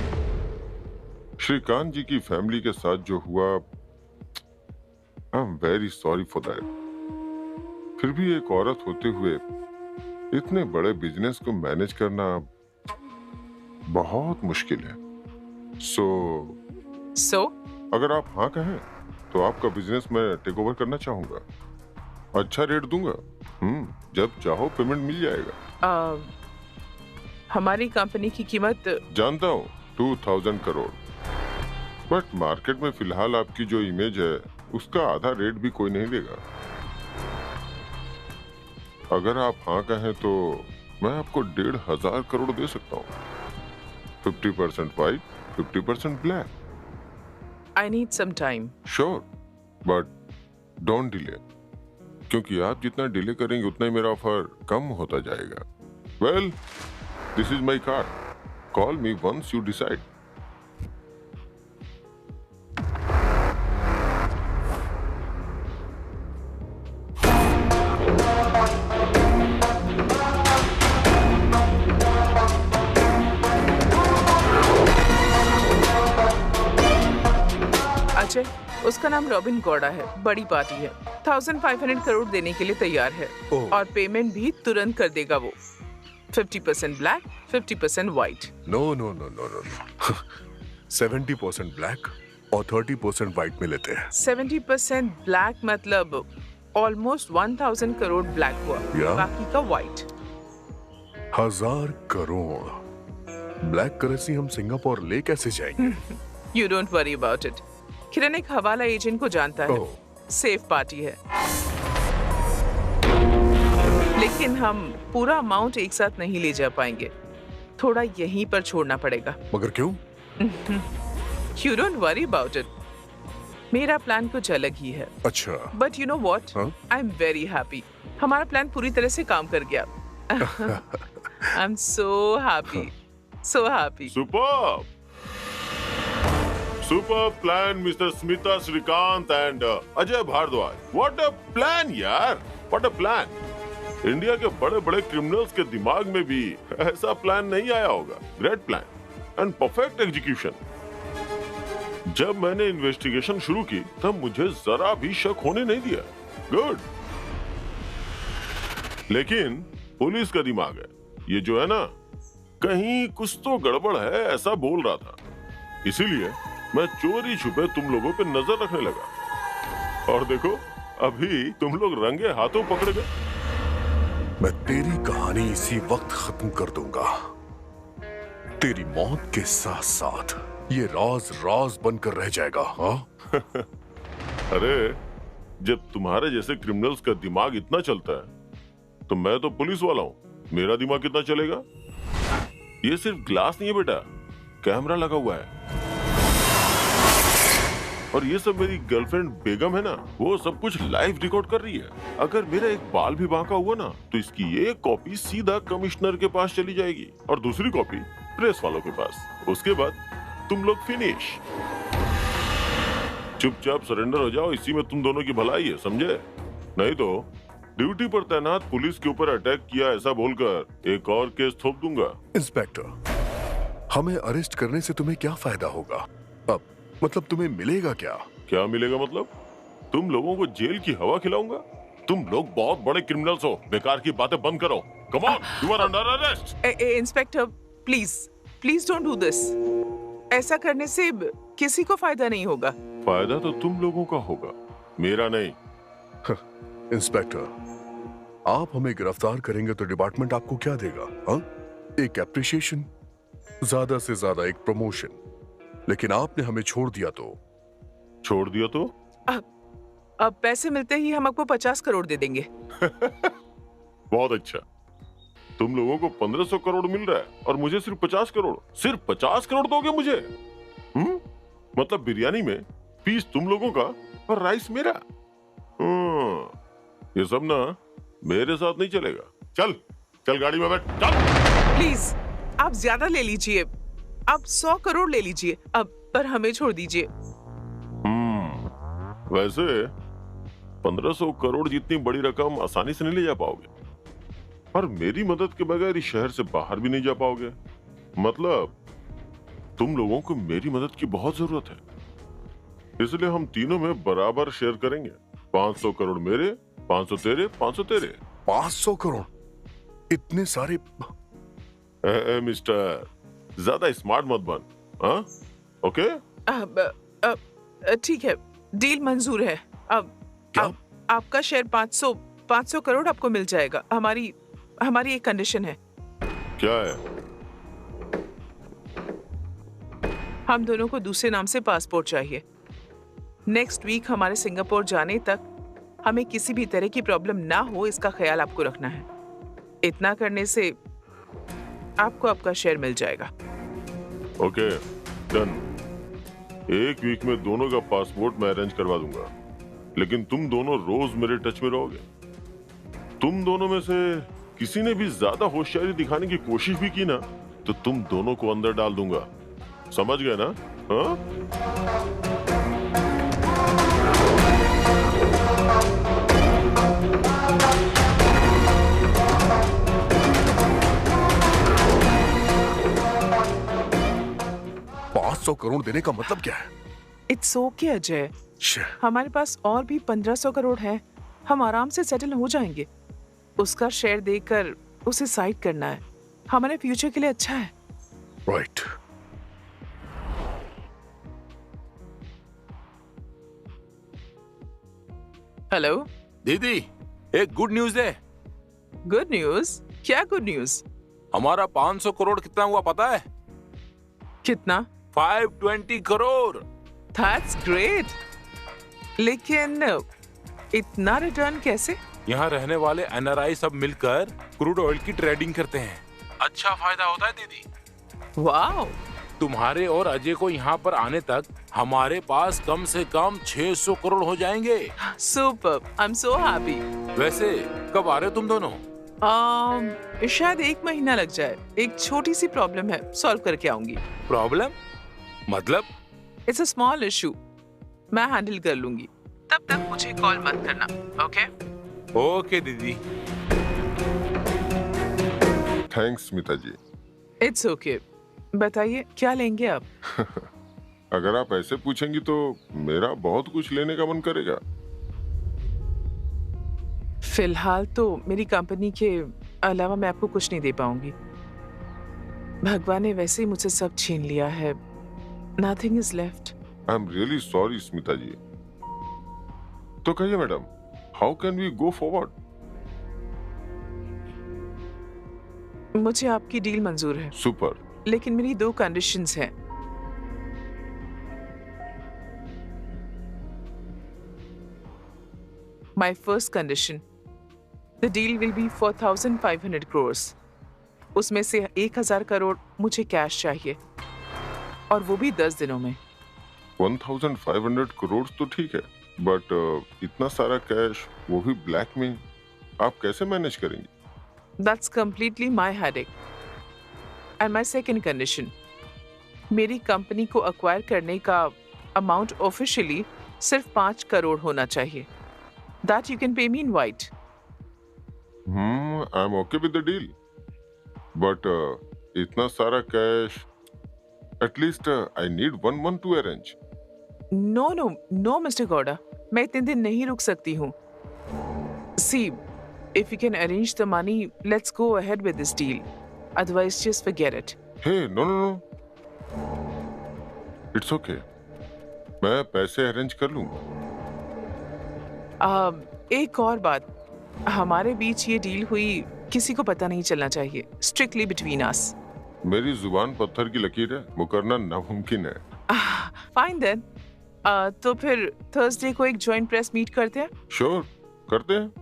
S5: श्रीकांत जी की फैमिली के साथ जो हुआ, आई am very sorry for that. फिर भी एक औरत होते हुए इतने बड़े बिजनेस को मैनेज करना बहुत मुश्किल है। सो अगर आप हाँ कहें तो आपका बिजनेस मैं टेक ओवर करना चाहूंगा। अच्छा रेट दूंगा। जब चाहो पेमेंट मिल जाएगा।
S1: हमारी कंपनी की कीमत
S5: जानता हूँ 2000 करोड़, बट मार्केट में फिलहाल आपकी जो इमेज है उसका आधा रेट भी कोई नहीं देगा। अगर आप हाँ कहें तो मैं आपको 1500 करोड़ दे सकता हूँ। 50% white, 50% black.
S1: I need some time.
S5: Sure, but don't delay, क्योंकि आप जितना डिले करेंगे उतना ही मेरा ऑफर कम होता जाएगा। Well, this is my card, call me once you decide.
S1: उसका नाम रॉबिन गौड़ा है, बड़ी पार्टी है, 1500 करोड़ देने के लिए तैयार है
S2: ओह।
S1: और पेमेंट भी तुरंत कर देगा वो। 50% black, 50% white.
S2: No no no no no 70% black और 30% व्हाइट में लेते हैं।
S1: 70% ब्लैक मतलब ऑलमोस्ट 1000 करोड़ ब्लैक हुआ,
S2: या।
S1: बाकी का व्हाइट।
S2: 1000 करोड़ ब्लैक करेंसी हम सिंगापुर ले कैसे जाएंगे?
S1: You don't worry about it. Kiran एक हवाला एजेंट को जानता है,
S2: ओह।
S1: सेफ पार्टी है। लेकिन हम पूरा अमाउंट एक साथ नहीं ले जा पाएंगे, थोड़ा यहीं पर छोड़ना पड़ेगा।
S2: मगर क्यों?
S1: You don't worry about it, मेरा प्लान कुछ अलग ही है।
S2: अच्छा।
S1: बट यू नो व्हाट,
S2: हाँ?
S1: I am very happy. हमारा प्लान पूरी तरह से काम कर गया। I am so happy, so happy.
S5: Super super plan mister Smita Srikanth and Ajay Bharadwaj. What a plan यार, व्हाट अ प्लान। इंडिया के बड़े बड़े क्रिमिनल्स के दिमाग में भी ऐसा प्लान नहीं आया होगा। Great plan and perfect execution. जब मैंने इन्वेस्टिगेशन शुरू की तब मुझे जरा भी शक होने नहीं दिया। गुड। लेकिन पुलिस का दिमाग है ये जो है ना, कहीं कुछ तो गड़बड़ है ऐसा बोल रहा था। इसीलिए मैं चोरी छुपे तुम लोगों पे नजर रखने लगा और देखो अभी तुम लोग रंगे हाथों पकड़े गए।
S2: मैं तेरी कहानी इसी वक्त खत्म कर दूंगा। तेरी मौत के साथ साथ ये राज राज बनकर रह जाएगा। हाँ?
S5: अरे जब तुम्हारे जैसे क्रिमिनल्स का दिमाग इतना चलता है तो मैं तो पुलिस वाला हूँ, मेरा दिमाग कितना चलेगा। ये सिर्फ ग्लास नहीं है बेटा, कैमरा लगा हुआ है। और ये सब मेरी गर्लफ्रेंड बेगम है ना, वो सब कुछ लाइव रिकॉर्ड कर रही है। अगर मेरा एक बाल भी बांका हुआ ना तो इसकी एक कॉपी सीधा कमिश्नर के पास चली जाएगी और दूसरी कॉपी प्रेस वालों के पास। उसके बाद तुम लोग फिनिश। चुपचाप सरेंडर हो जाओ, इसी में तुम दोनों की भलाई है, समझे? नहीं तो ड्यूटी पर तैनात पुलिस के ऊपर अटैक किया ऐसा बोलकर एक और केस थोप दूंगा।
S2: इंस्पेक्टर, हमें अरेस्ट करने से तुम्हें क्या फायदा होगा? अब मतलब तुम्हें मिलेगा क्या?
S5: क्या मिलेगा मतलब? तुम लोगों को जेल की हवा खिलाऊंगा? तुम लोग बहुत बड़े क्रिमिनल्स हो, बेकार की बातें बंद करो। Come on, you are under arrest.
S1: Inspector please please don't do this. ऐसा करने से किसी को फायदा नहीं होगा।
S5: फायदा तो तुम लोगों का होगा, मेरा नहीं।
S2: इंस्पेक्टर, आप हमें गिरफ्तार करेंगे तो डिपार्टमेंट आपको क्या देगा? हाँ? एक एप्रिसिएशन, ज्यादा से ज्यादा एक प्रमोशन। लेकिन आपने हमें छोड़ दिया तो?
S5: छोड़ दिया तो?
S1: अब पैसे मिलते ही हम आपको 50 करोड़ दे देंगे।
S5: बहुत अच्छा। तुम लोगों को 1500 करोड़ मिल रहा है और मुझे सिर्फ 50 करोड़। सिर्फ 50 करोड़ दोगे मुझे? मतलब बिरयानी में पीस तुम लोगों का और राइस मेरा। ये सब ना मेरे साथ नहीं चलेगा। चल चल गाड़ी में बैठ, चल।
S1: प्लीज आप ज्यादा ले लीजिए, आप 100 करोड़ ले लीजिए अब, पर हमें छोड़ दीजिए।
S5: वैसे 1500 करोड़ जितनी बड़ी रकम आसानी से नहीं ले जा पाओगे, पर मेरी मदद के बगैर इस शहर से बाहर भी नहीं जा पाओगे। मतलब तुम लोगों को मेरी मदद की बहुत जरूरत है, इसलिए हम तीनों में बराबर शेयर करेंगे। 500 करोड़ मेरे, 500 तेरे, 500 तेरे।
S2: 500 करोड़? इतने सारे?
S5: मिस्टर, ज्यादा स्मार्ट मत बन। हाँ? ओके?
S1: ठीक है, डील मंजूर है। अब आपका शेयर 500 करोड़ आपको मिल जाएगा। हमारी एक कंडीशन है।
S5: क्या है?
S1: हम दोनों को दूसरे नाम से पासपोर्ट चाहिए। नेक्स्ट वीक हमारे सिंगापुर जाने तक हमें किसी भी तरह की प्रॉब्लम ना हो, इसका ख्याल आपको रखना है। इतना करने से आपको आपका शेयर मिल जाएगा।
S5: Okay, done. एक वीक में दोनों का पासपोर्ट मैं अरेंज करवा दूंगा, लेकिन तुम दोनों रोज मेरे टच में रहोगे। तुम दोनों में से किसी ने भी ज्यादा होशियारी दिखाने की कोशिश भी की ना तो तुम दोनों को अंदर डाल दूंगा। समझ गए ना? हाँ?
S2: $500 करोड़ देने का मतलब क्या है?
S1: इट्स ओके अजय, हमारे पास और भी 1500 करोड़ है, हम आराम से सेटल हो जाएंगे। उसका शेयर देकर उसे साइड करना है, हमारे फ्यूचर के लिए अच्छा है।
S2: राइट।
S1: हेलो
S3: दीदी, एक गुड न्यूज है।
S1: Good news? क्या गुड न्यूज?
S3: हमारा 500 करोड़ कितना हुआ पता है?
S1: कितना?
S3: 520 करोड़।
S1: That's great. लेकिन इतना रिटर्न कैसे?
S3: यहाँ रहने वाले NRI सब मिलकर क्रूड ऑयल की ट्रेडिंग करते हैं। अच्छा फायदा होता है दीदी।
S1: वाओ!
S3: तुम्हारे और अजय को यहाँ पर आने तक हमारे पास कम से कम 600 करोड़ हो जाएंगे।
S1: Super, I am so happy.
S3: वैसे कब आ रहे हो तुम दोनों?
S1: शायद 1 महीना लग जाए। एक छोटी सी प्रॉब्लम है, सॉल्व करके आऊंगी।
S3: प्रॉब्लम? मतलब?
S1: इट्स अ स्मॉल इशू, मैं हैंडल कर लूंगी। तब तक मुझे कॉल मत करना, ओके?
S3: ओके दीदी।
S5: Thanks Smita ji.
S1: It's okay. बताइए क्या लेंगे आप?
S5: अगर आप ऐसे पूछेंगी तो मेरा बहुत कुछ लेने का मन करेगा।
S1: फिलहाल तो मेरी कंपनी के अलावा मैं आपको कुछ नहीं दे पाऊंगी। भगवान ने वैसे ही मुझसे सब छीन लिया है। Nothing is left.
S5: I am really sorry Smita ji. तो कहिए madam, how can we go forward?
S1: मुझे आपकी डील मंजूर है,
S5: सुपर।
S1: लेकिन मेरी 2 कंडीशंस हैं। My first condition, the deal will be 4,500 crores. उसमें से 1,000 करोड़ मुझे कैश चाहिए, और वो भी 10 दिनों में।
S5: 1500 करोड़ तो ठीक है, बट इतना सारा कैश, वो भी ब्लैक में, आप कैसे मैनेज करेंगे?
S1: That's completely my headache. And my second condition, मेरी कंपनी को अक्वायर करने का अमाउंट ऑफिशियली सिर्फ 5 करोड़ होना चाहिए। That you can pay me in white.
S5: I'm okay with the deal. But इतना सारा cash, at least I need 1 month to arrange.
S1: No, Mr. Gowda. मैं इतने दिन नहीं रुक सकती हूँ। See, if you can arrange the money, let's go ahead with this deal. Otherwise, just forget it.
S5: Hey, no. It's okay. मैं पैसे arrange कर लूंगा।
S1: एक और बात, हमारे बीच ये डील हुई किसी को पता नहीं चलना चाहिए। Strictly between us.
S5: मेरी जुबान पत्थर की लकीर है, मुकरना नामुमकिन है।
S1: Fine then. तो फिर थर्सडे को एक जॉइंट प्रेस मीट करते हैं?
S5: Sure, करते हैं।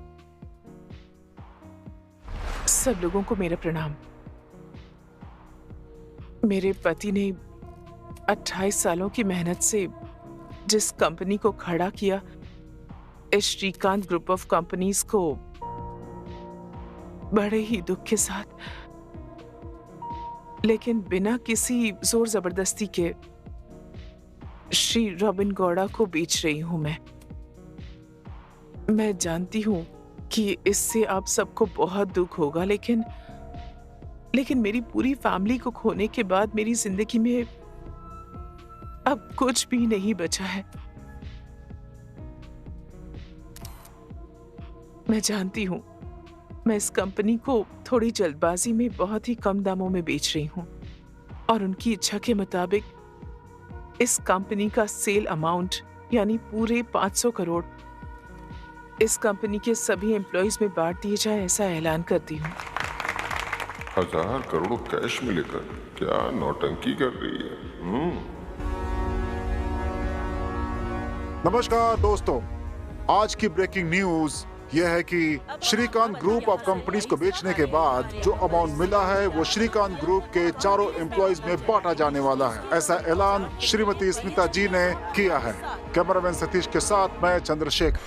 S1: सब लोगों को मेरा प्रणाम। मेरे पति ने 28 सालों की मेहनत से जिस कंपनी को खड़ा किया, इस श्रीकांत ग्रुप ऑफ कंपनीज को बड़े ही दुख के साथ, लेकिन बिना किसी जोर जबरदस्ती के, श्री रॉबिन गौड़ा को बेच रही हूं मैं जानती हूं कि इससे आप सबको बहुत दुख होगा, लेकिन मेरी पूरी फैमिली को खोने के बाद मेरी जिंदगी में अब कुछ भी नहीं बचा है। मैं जानती हूं मैं इस कंपनी को थोड़ी जल्दबाजी में बहुत ही कम दामों में बेच रही हूं, और उनकी इच्छा के मुताबिक इस कंपनी का सेल अमाउंट यानी पूरे 500 करोड़ इस कंपनी के सभी एम्प्लॉइज में बांट दिए जाए, ऐसा ऐलान करती हूँ।
S5: 1000 करोड़ कैश में लेकर क्या नौटंकी कर रही है?
S7: नमस्कार दोस्तों, आज की ब्रेकिंग न्यूज यह है कि श्रीकांत ग्रुप ऑफ कंपनीज को बेचने के बाद जो अमाउंट मिला है वो श्रीकांत ग्रुप के चारों एम्प्लॉइज में बांटा जाने वाला है। ऐसा ऐलान श्रीमती स्मिता जी ने किया है। कैमरामैन सतीश के साथ मैं चंद्रशेखर।